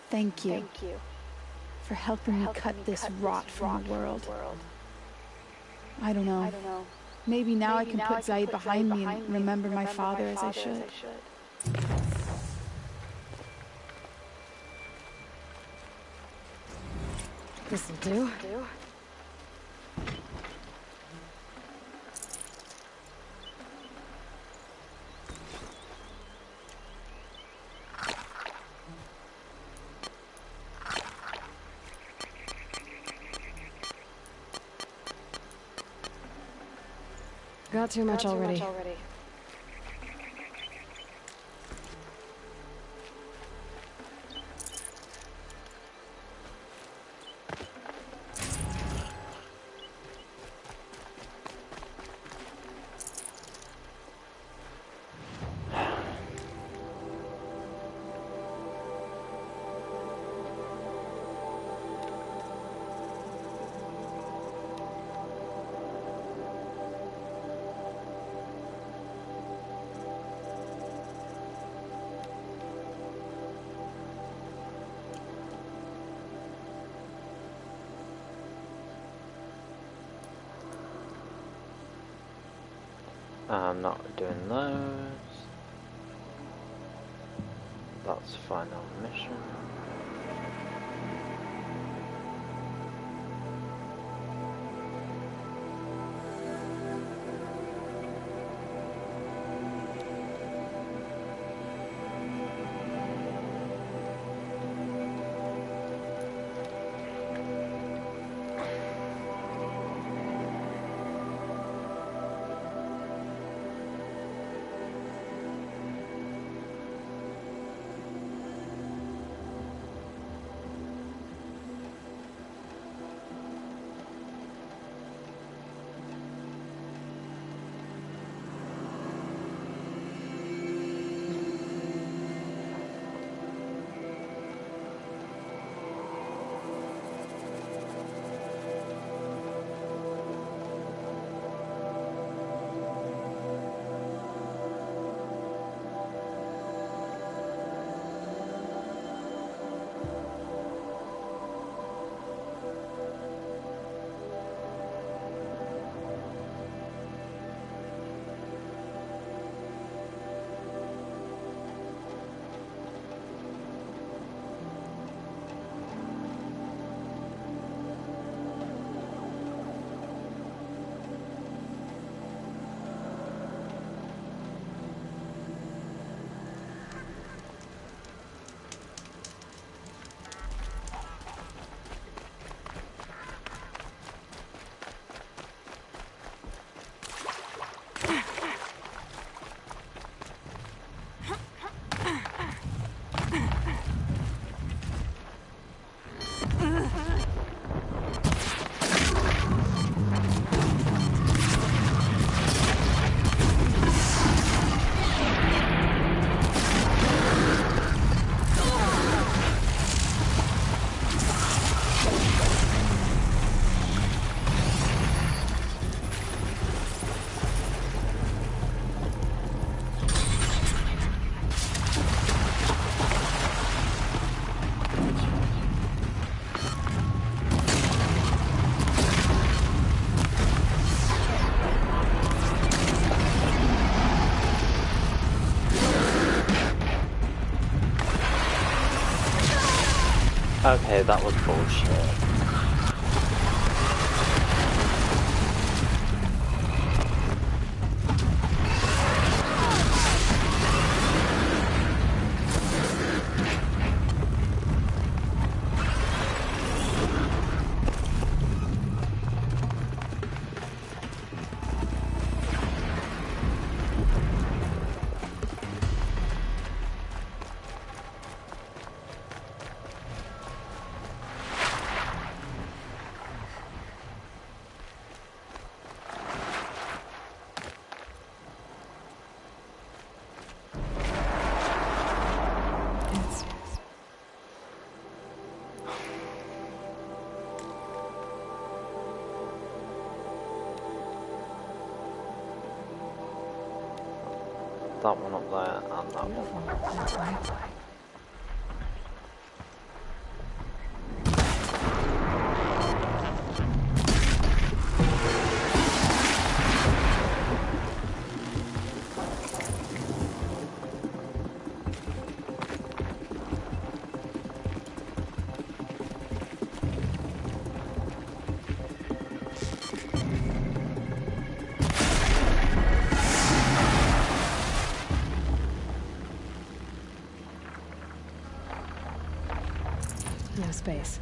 thank you for helping me cut this rot from the world. I don't know. Maybe now I can put Zaid behind me and remember my father as I should. This'll do. Got too much already. I'm not doing those. That's final mission. Okay, that was bullshit. That one up there and that one. That's right. space.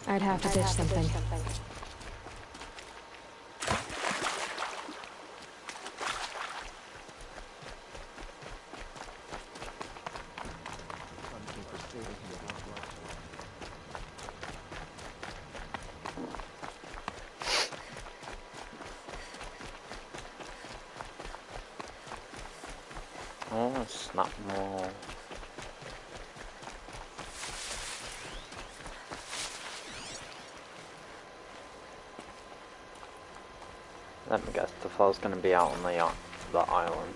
I'd have to ditch something. Oh, snap more. Let me guess, the fellow's gonna be out on the island.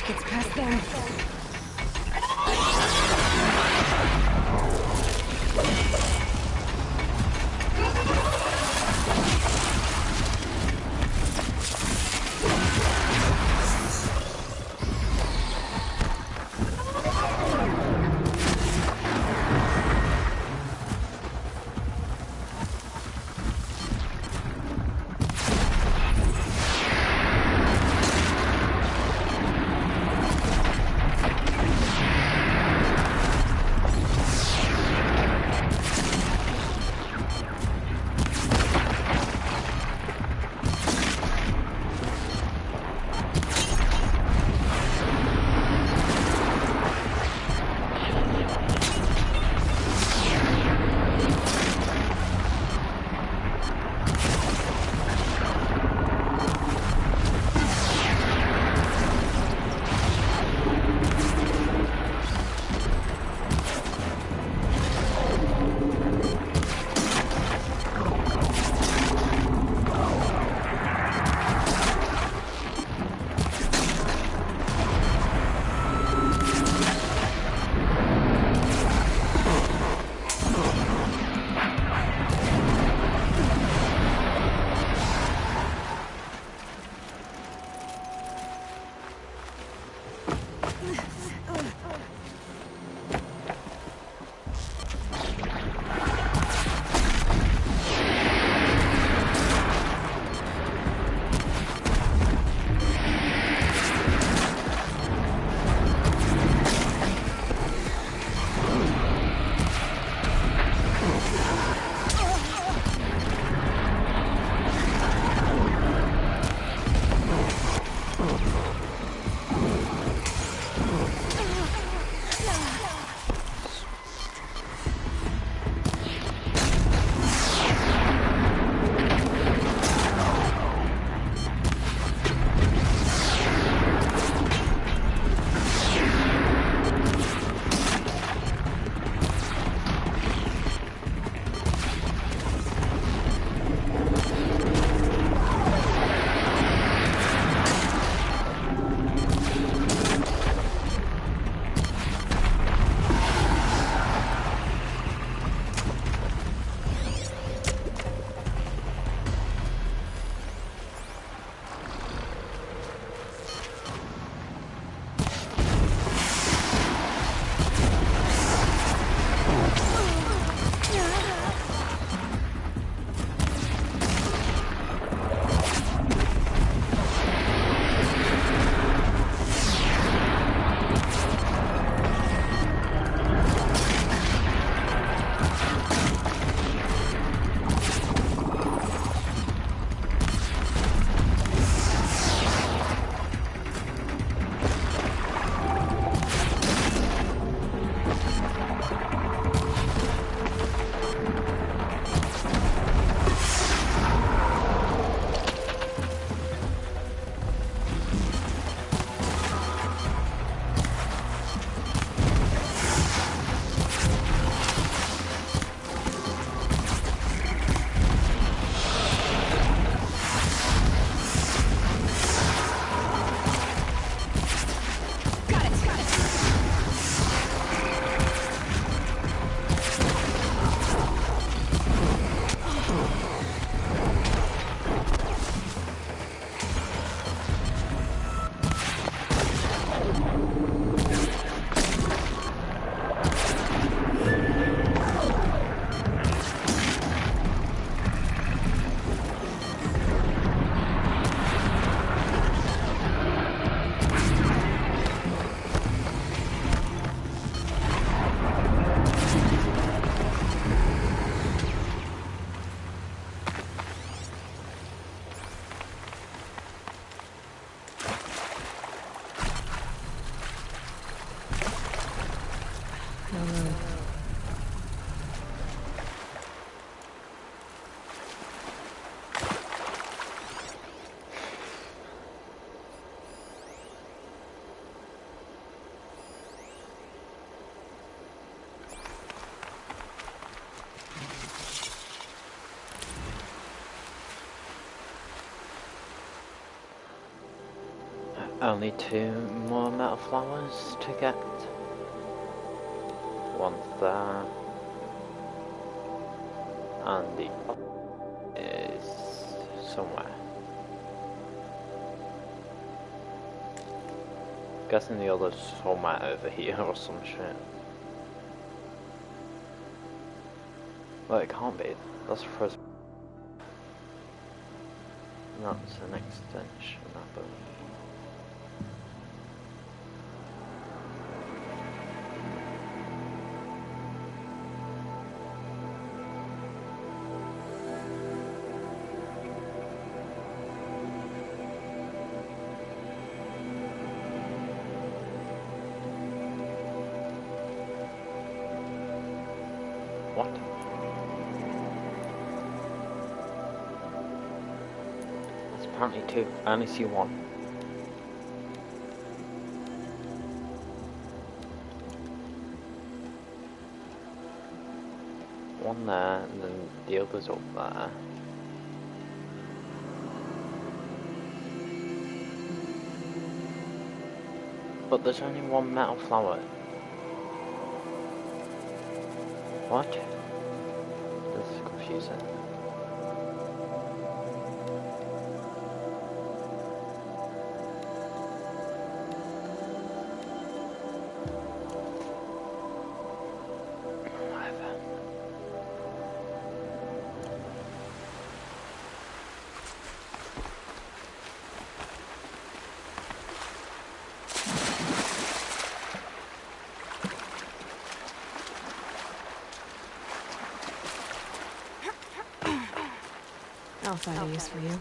Gets past them. Only 2 more metal flowers to get. One's there. And the other is somewhere. Guessing the other's somewhere over here or some shit. Well, it can't be. That's first. That's an extension, I believe. What? There's apparently 2. I only see 1. One there, and then the other's up there. But there's only 1 metal flower. What? This is confusing. I'll find a use for you.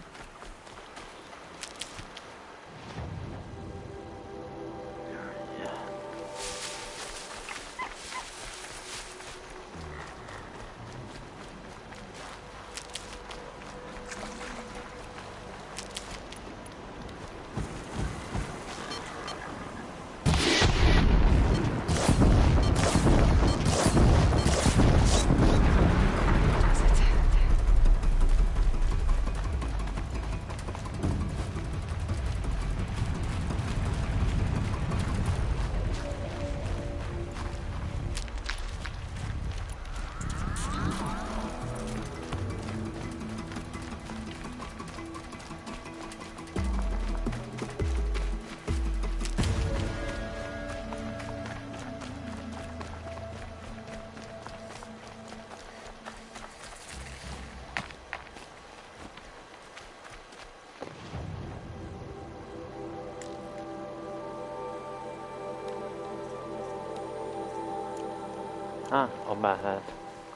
Ah, on my head.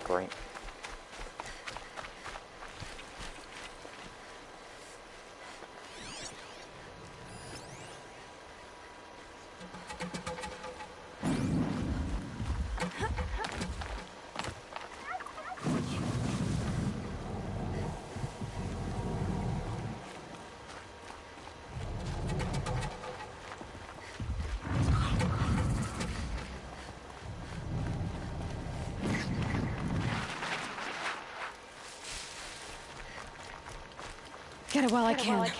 Great. Get it while I can.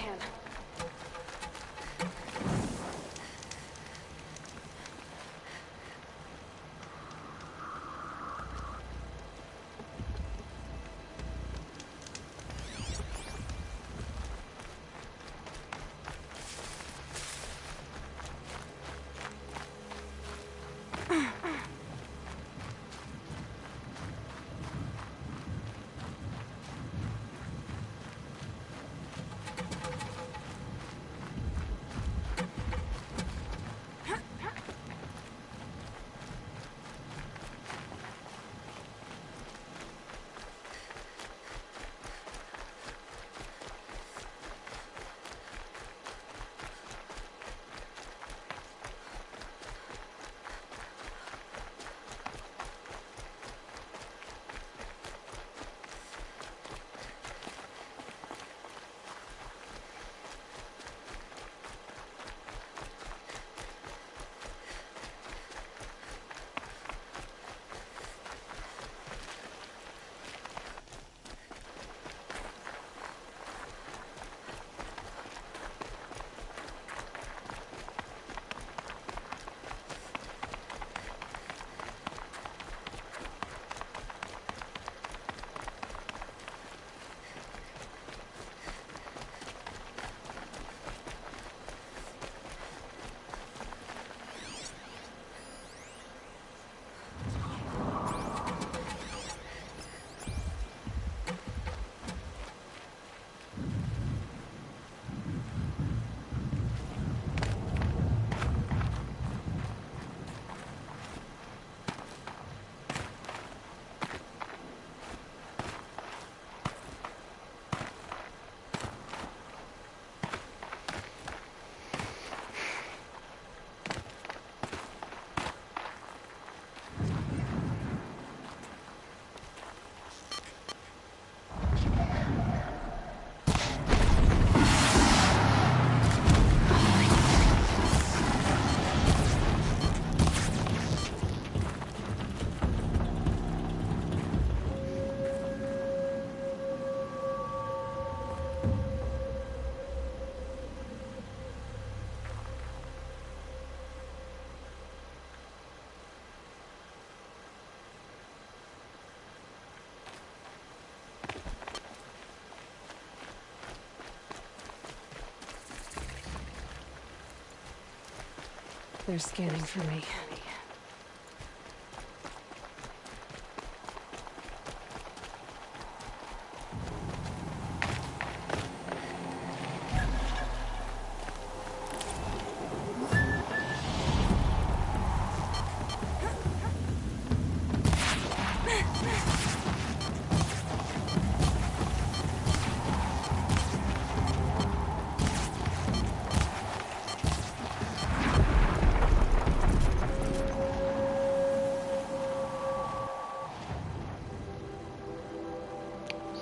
They're scanning for me.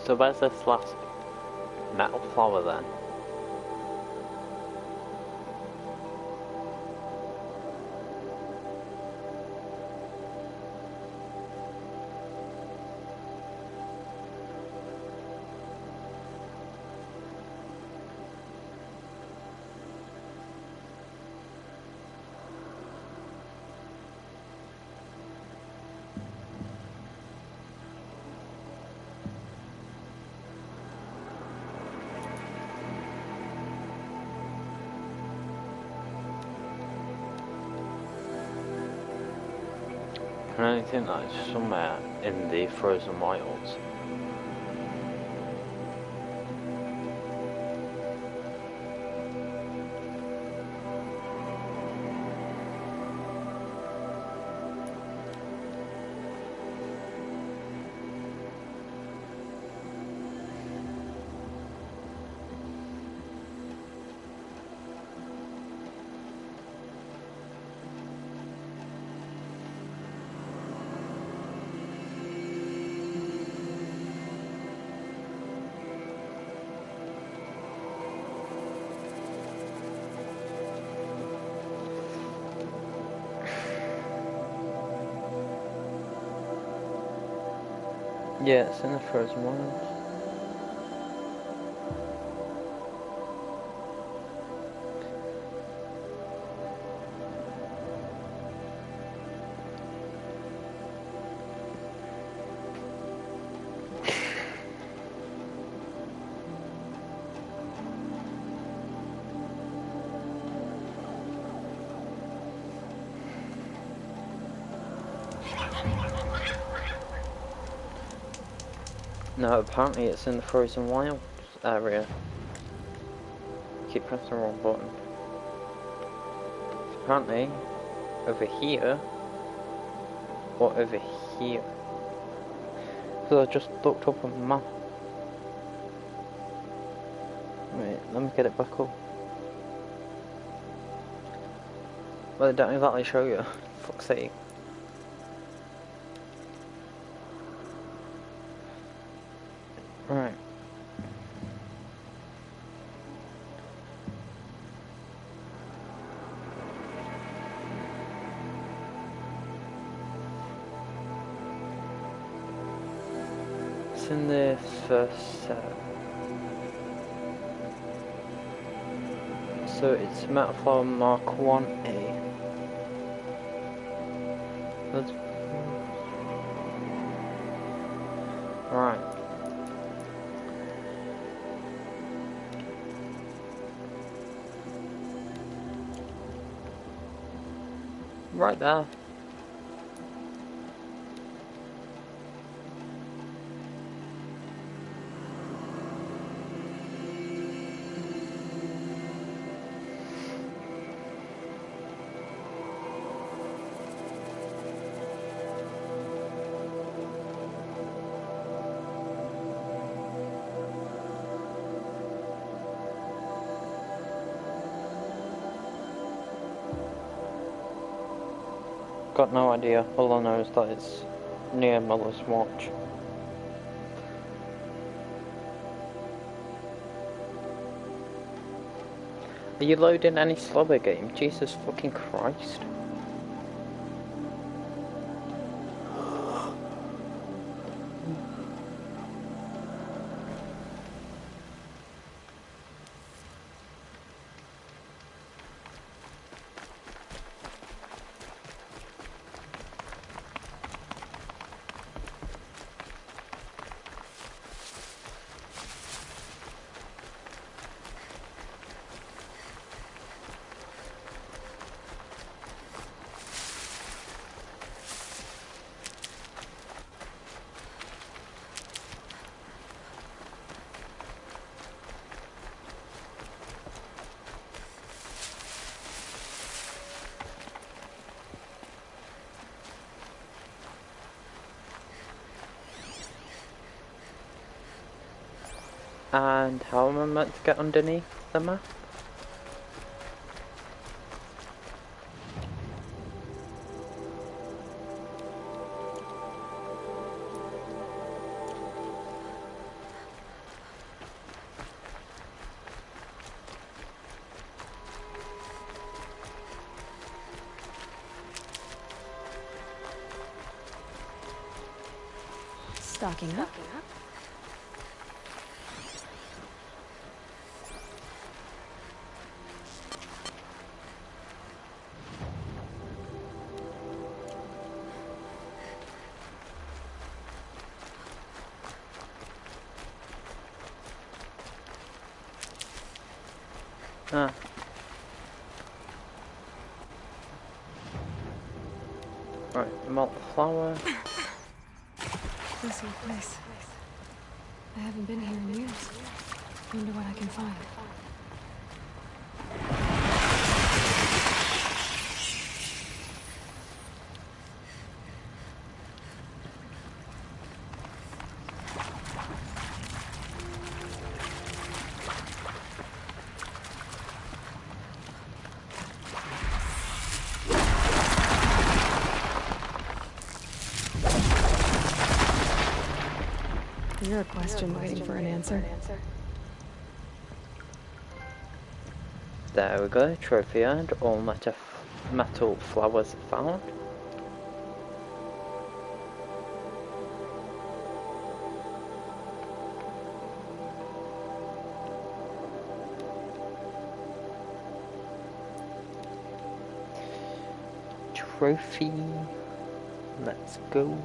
So where's this last metal flower then? I only think that it's somewhere in the frozen wilds. Yeah, it's in the frozen wilds. No, apparently it's in the frozen wilds area. Keep pressing the wrong button. Apparently, over here, or over here. Because I just looked up on the map. Wait, let me get it back up. Well, they don't exactly show you. Fuck's sake. Right. It's in the first set. So it's Metaflower Mark 1A. That's... Right. Right there. Got no idea, all I know is that it's near Muller's watch. Are you loading any slobber game? Jesus fucking Christ. And how am I meant to get underneath the map? Stocking up. Ah. Right, malt flour. This old place. I haven't been here in years. Wonder what I can find. You're a question waiting for an answer. There we go, trophy earned, all metal flowers found. Trophy, let's go.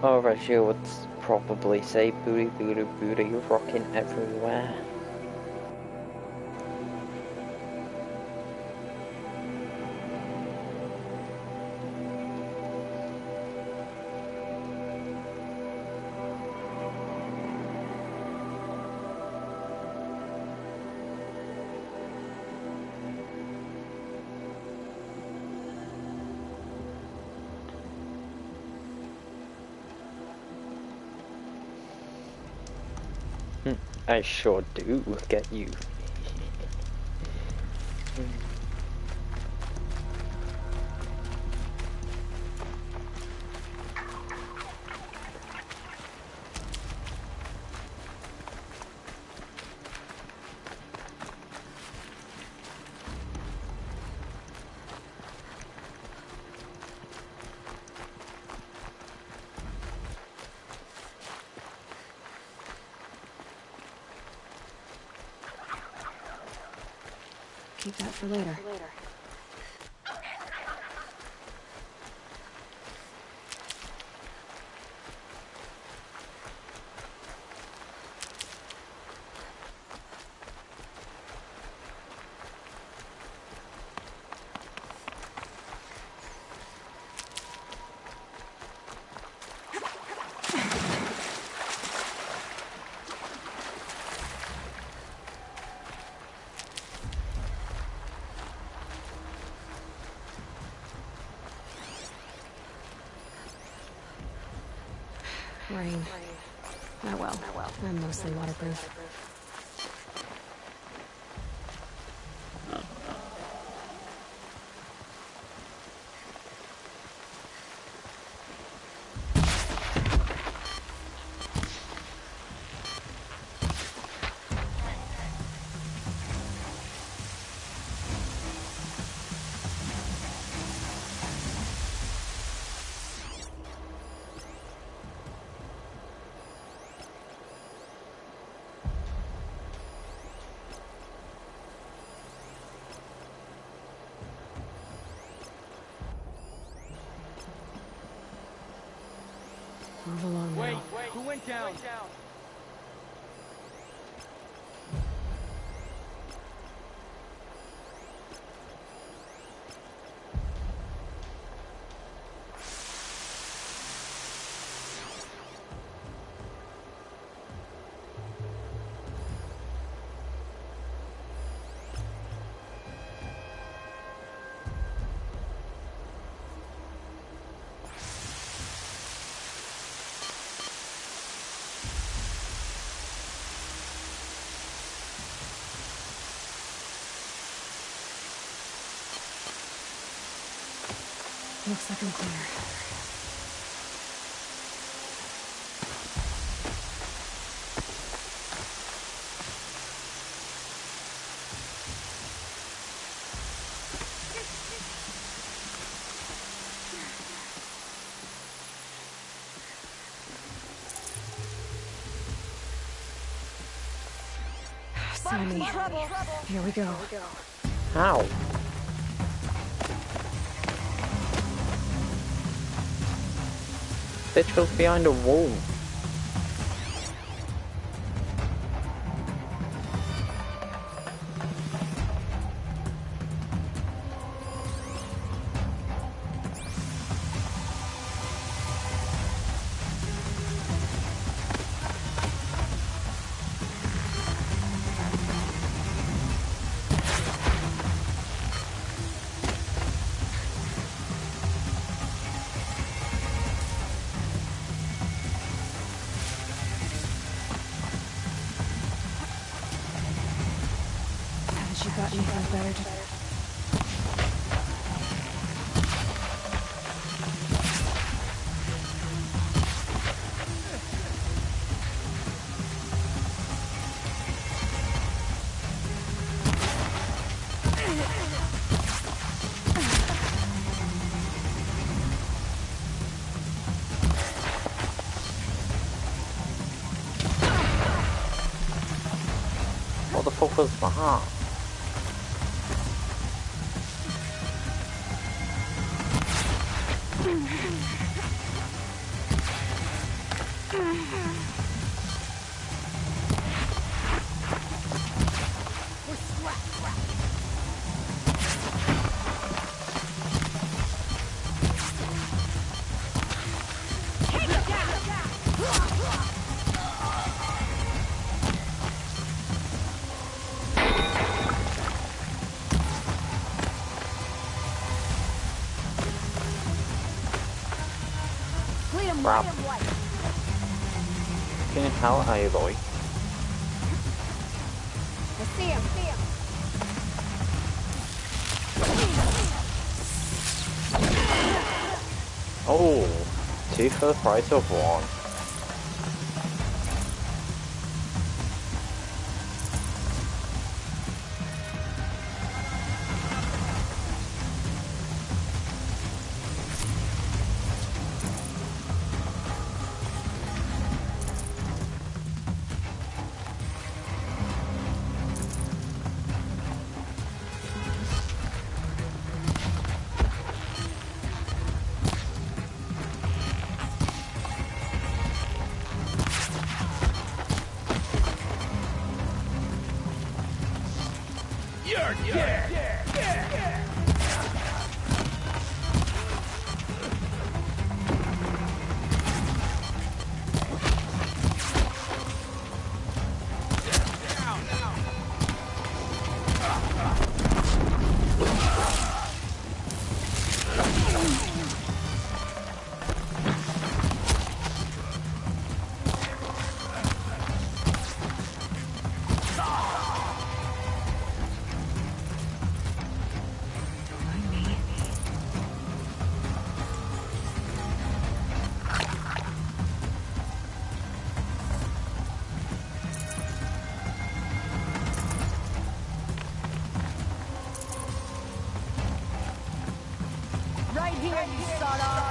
Or as you would probably say, booty, booty, booty, rocking everywhere. I sure do get you. Keep that for later. Rain. Oh well. I'm mostly waterproof. Move along now. Wait, who went down? Looks like I'm clear. Sammy, here we go. How? Bitch was behind a wall. Haven't you got anything better to... What the fuck was that? Crap. Fucking hell, Aloy. I see him. Oh, 2 for the price of 1. Right here, you sawed-off.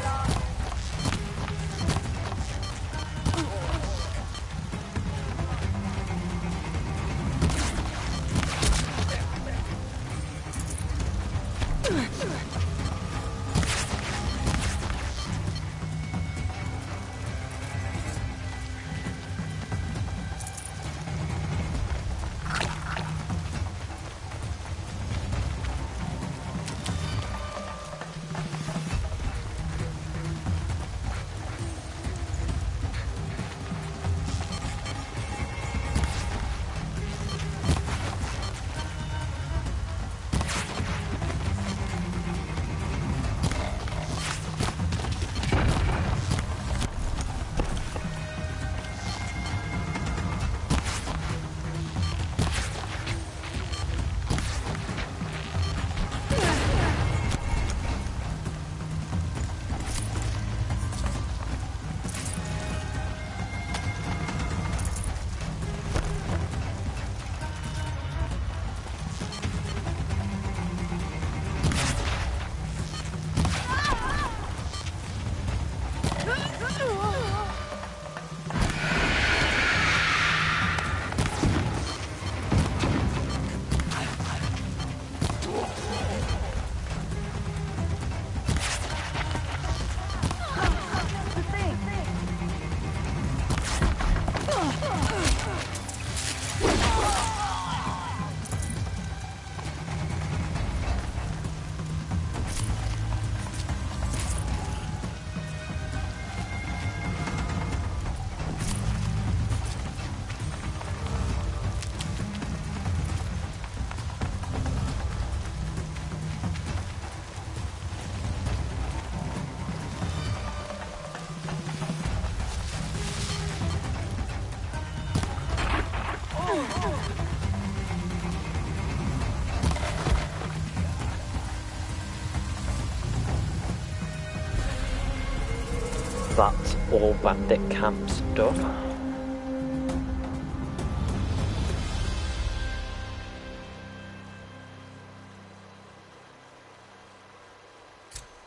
all bandit camp stuff.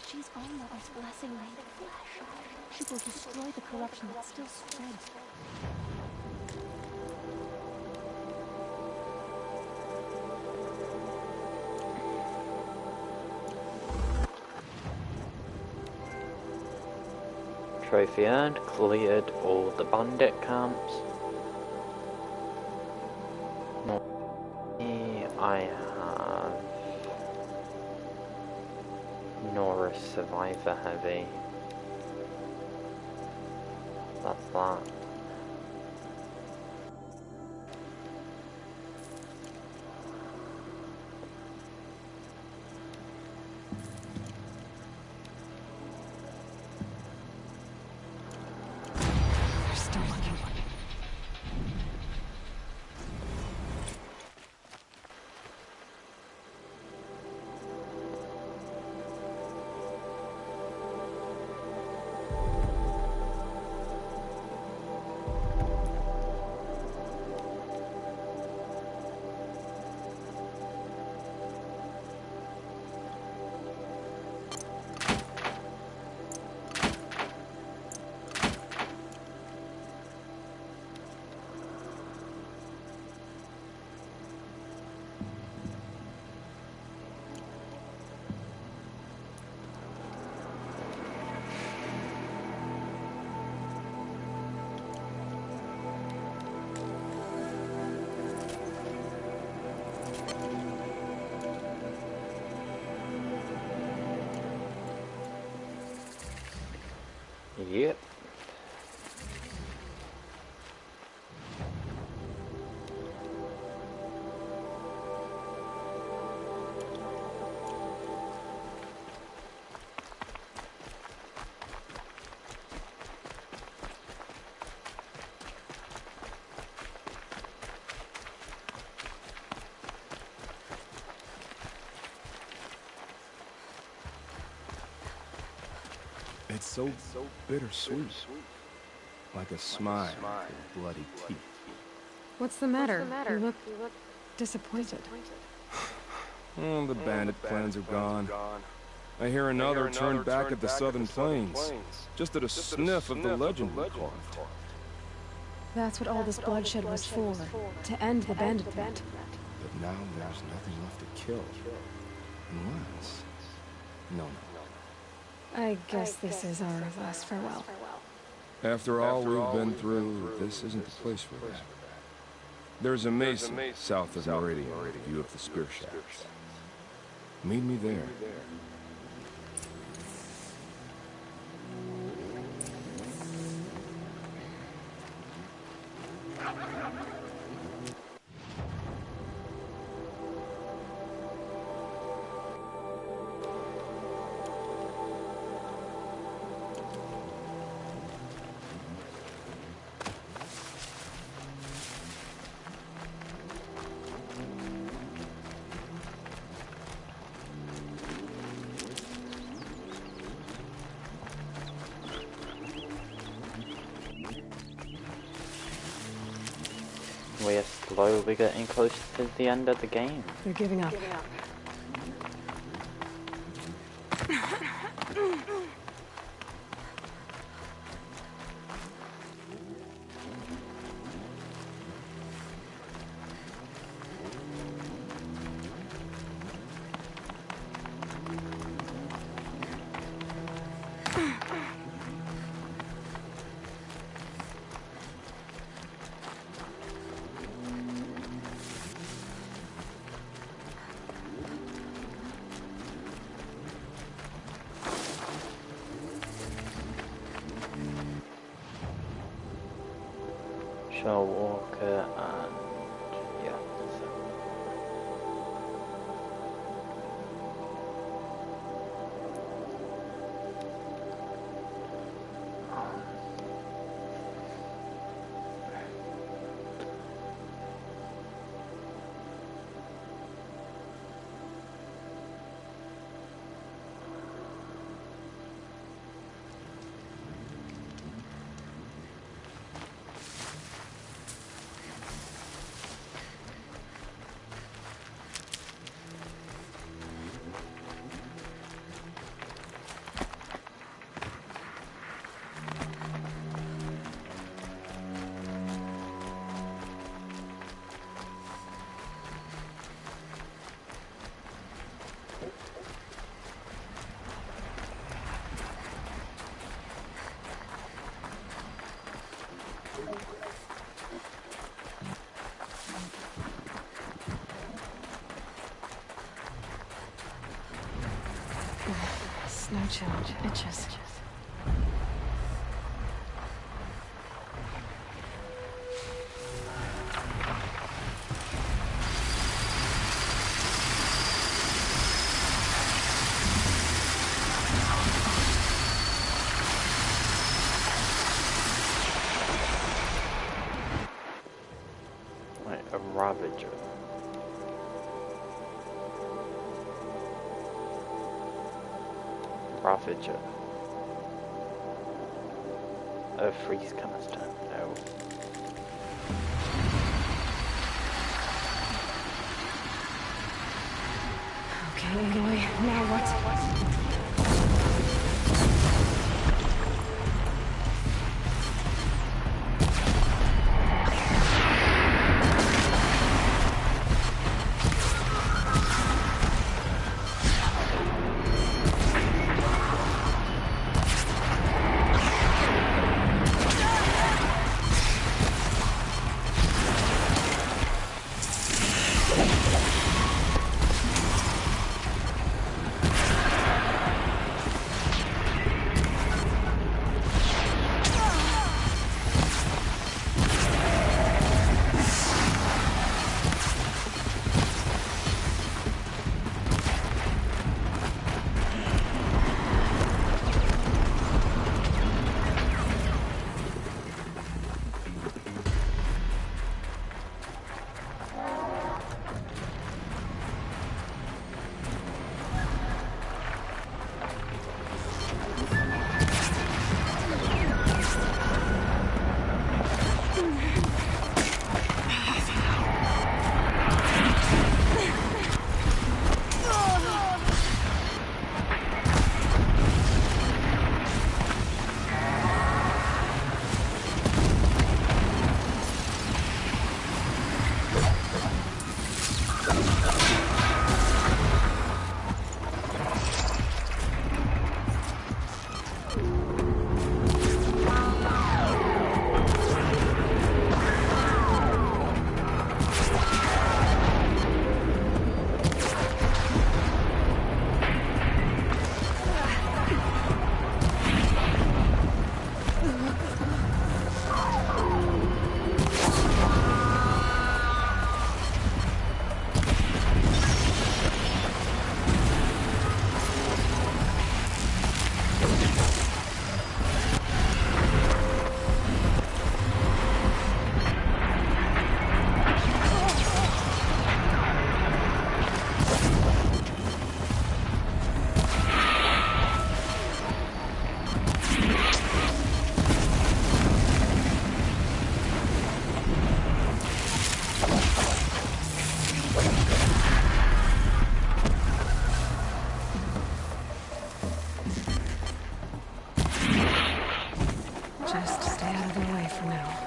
She's all Mother's blessing made flesh. She will destroy the corruption that still spreads. Trophy earned, cleared all the bandit camps. I have Norris Survivor Heavy. That's that. They're still looking. Yep. It's so bittersweet. Like a smile with bloody teeth. What's the matter? You look disappointed. Oh, the bandit plans are gone. I hear another turned back at the southern plains, just at a sniff of the legend we carved. That's what all this bloodshed was for, to end the bandit threat. But now there's nothing left to kill. Unless... No. I guess this is our last farewell. After all we've been through, this isn't the place for that. There's a mesa south of Meridian with a view of the spear shafts. Meet me there. We are slowly getting close to the end of the game. They're giving up. Shell Walker and yeah. No chill, itches. Like a ravager. Ravager. A freeze canister. No. Okay, Aloy, now what? Just stay out of the way for now.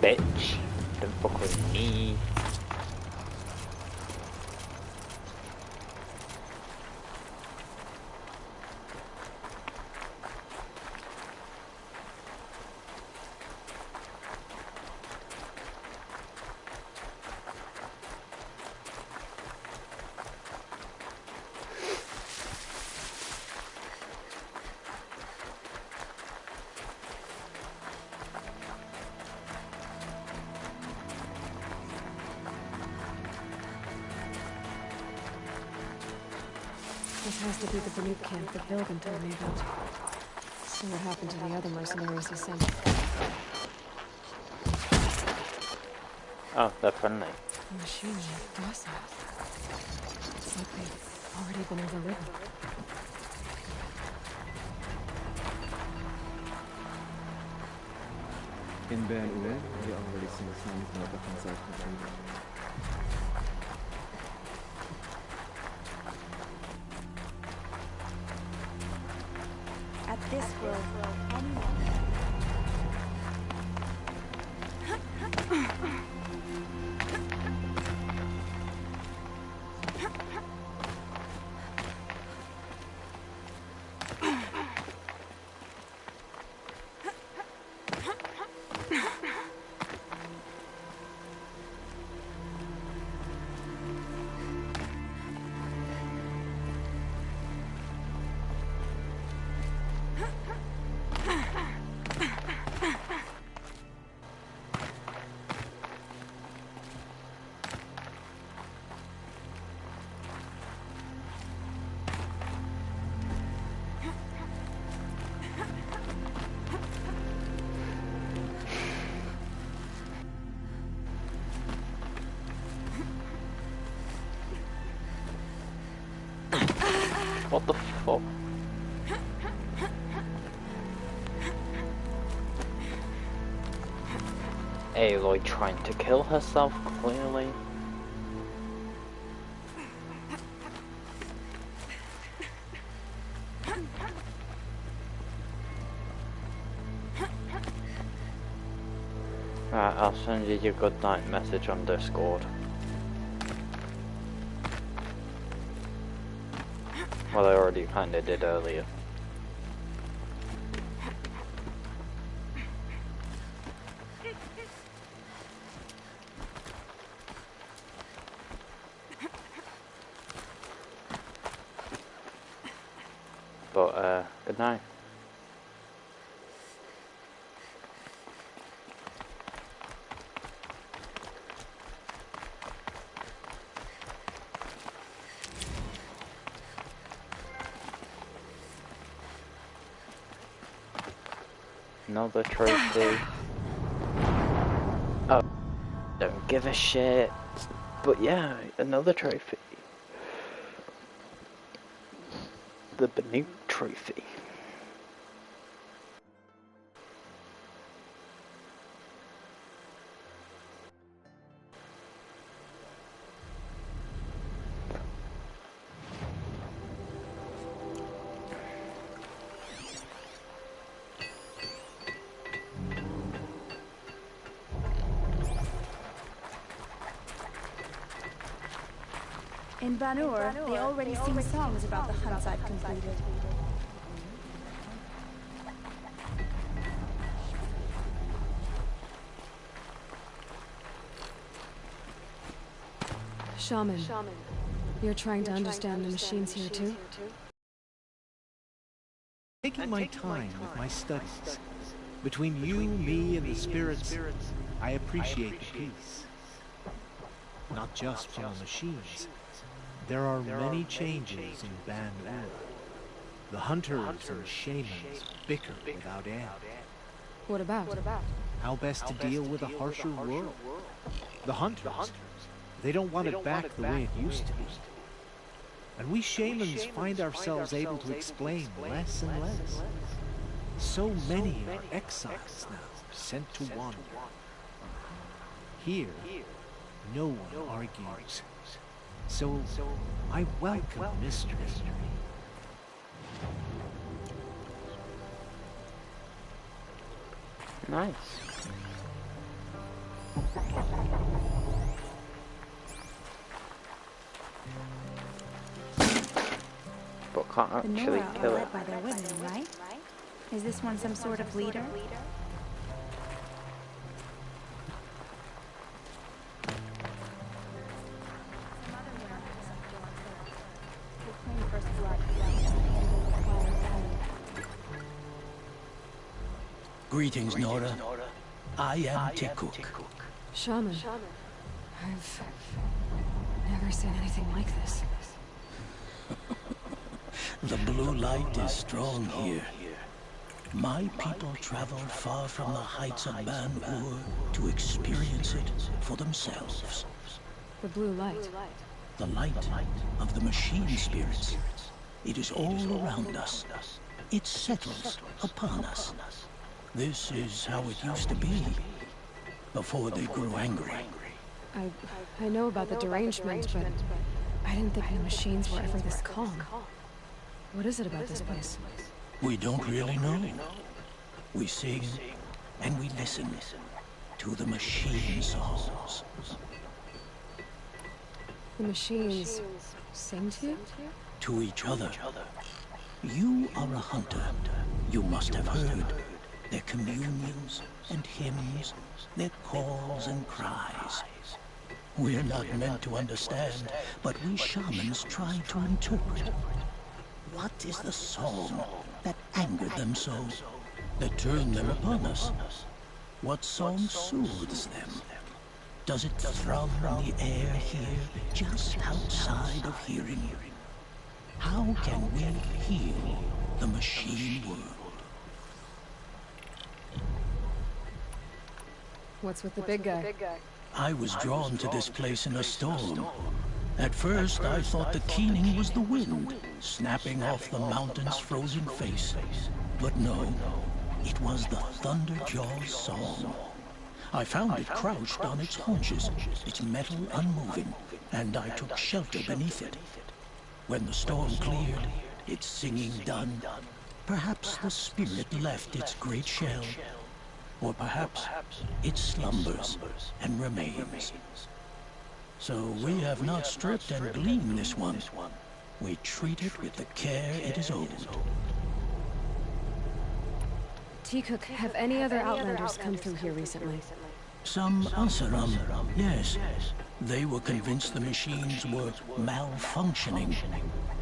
Bitch, don't fuck with me. This has to be the Banuk camp that Vilgan told me about. See what happened to the other mercenaries he sent. Oh, they're friendly. The machines are docile. It's like they've already been overridden. In Ben-Hur, we already seen signs that the concept completed. At this grove, anyone. What the fuck? Aloy trying to kill herself, clearly. Right, I'll send you your good night message on Discord. Well, I already kinda did earlier. But, good night. Another trophy. Oh, don't give a shit. But yeah, another trophy. The Banuk trophy. In Ben-Hur, they already sing songs about the hunts I've completed. Shaman, you're trying to understand the machines here too? Taking my time with my studies. Between you, me, and the spirits, I appreciate the peace. Not just from the machines. There are many changes in Ben-Hur. The hunters and shamans bicker without end. What about? How best to deal with a harsher world. The hunters, they don't want it back the way it used to be. And we shamans find ourselves able to explain less and less. So many are exiles now, sent to wander. Here, no one argues. So, I welcome mystery. Nice. But can't actually kill it. Led by their women, right? Is this one some sort of leader? Greetings, Nora. I am Tikuk. Shaman, I've never seen anything like this. The blue light is strong here. My people traveled far from the heights of Ban-Ur to experience it for themselves. The blue light. The light of the machine spirits. It is all around us. It settles upon us. This is how it used to be, before they grew angry. I know about the derangement, but I didn't think the machines were ever this calm. What is it about this place? We don't really know. We sing and we listen to the machine songs. The machines sing to you? To each other. You are a hunter. You must have heard their communions and hymns, their calls and cries. We're not meant to understand, but we shamans try to interpret. What is the song that angered them so, that turned them upon us? What song soothes them? Does it thrum in the air here, just outside of hearing? How can we heal the machine world? What's with the big guy? I was drawn to this place in a storm. At first, I thought the keening was the wind, snapping off the mountain's frozen face. But no, it was the Thunderjaw's song. I found it crouched on its haunches, its metal unmoving, and I took shelter beneath it. When the storm cleared, its singing done, perhaps the spirit left its great shell, or perhaps it slumbers and remains. So we have not stripped and gleaned this one. We treat it with the care it is owed. T-Cook, have any other Outlanders come through here recently? Some Asaram, yes. They were convinced the machines were malfunctioning,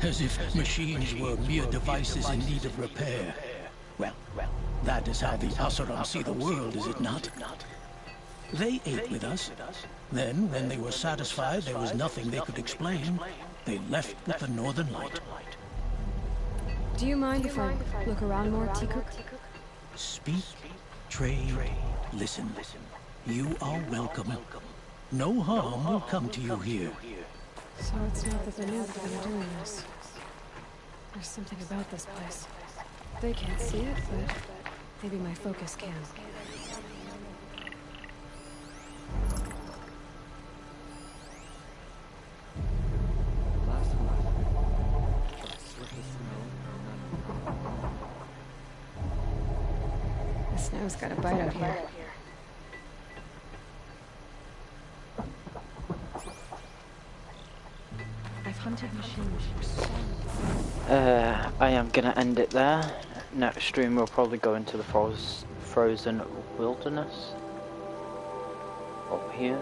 as if machines were mere devices in need of repair. Well, that is how the Asaram see the world, is it not? They ate with us. Then, when they were satisfied there was nothing they could explain, they left with the Northern Light. Do you mind if I look around more, T-Cook? Speak, trade, listen. You are welcome. No harm will come to you here. So it's not that they knew that they were doing this. There's something about this place. They can't see it, but maybe my focus can. The snow's got a bite out here. I've hunted machines. I am gonna end it there. Next stream we'll probably go into the frozen wilderness up here.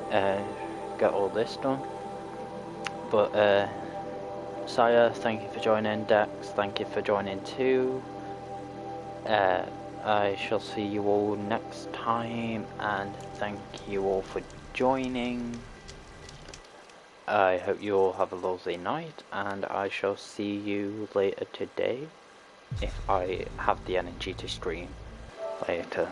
Get all this done. But Saya, thank you for joining. Dex, thank you for joining too. I shall see you all next time, and thank you all for joining. I hope you all have a lovely night, and I shall see you later today, if I have the energy to stream later.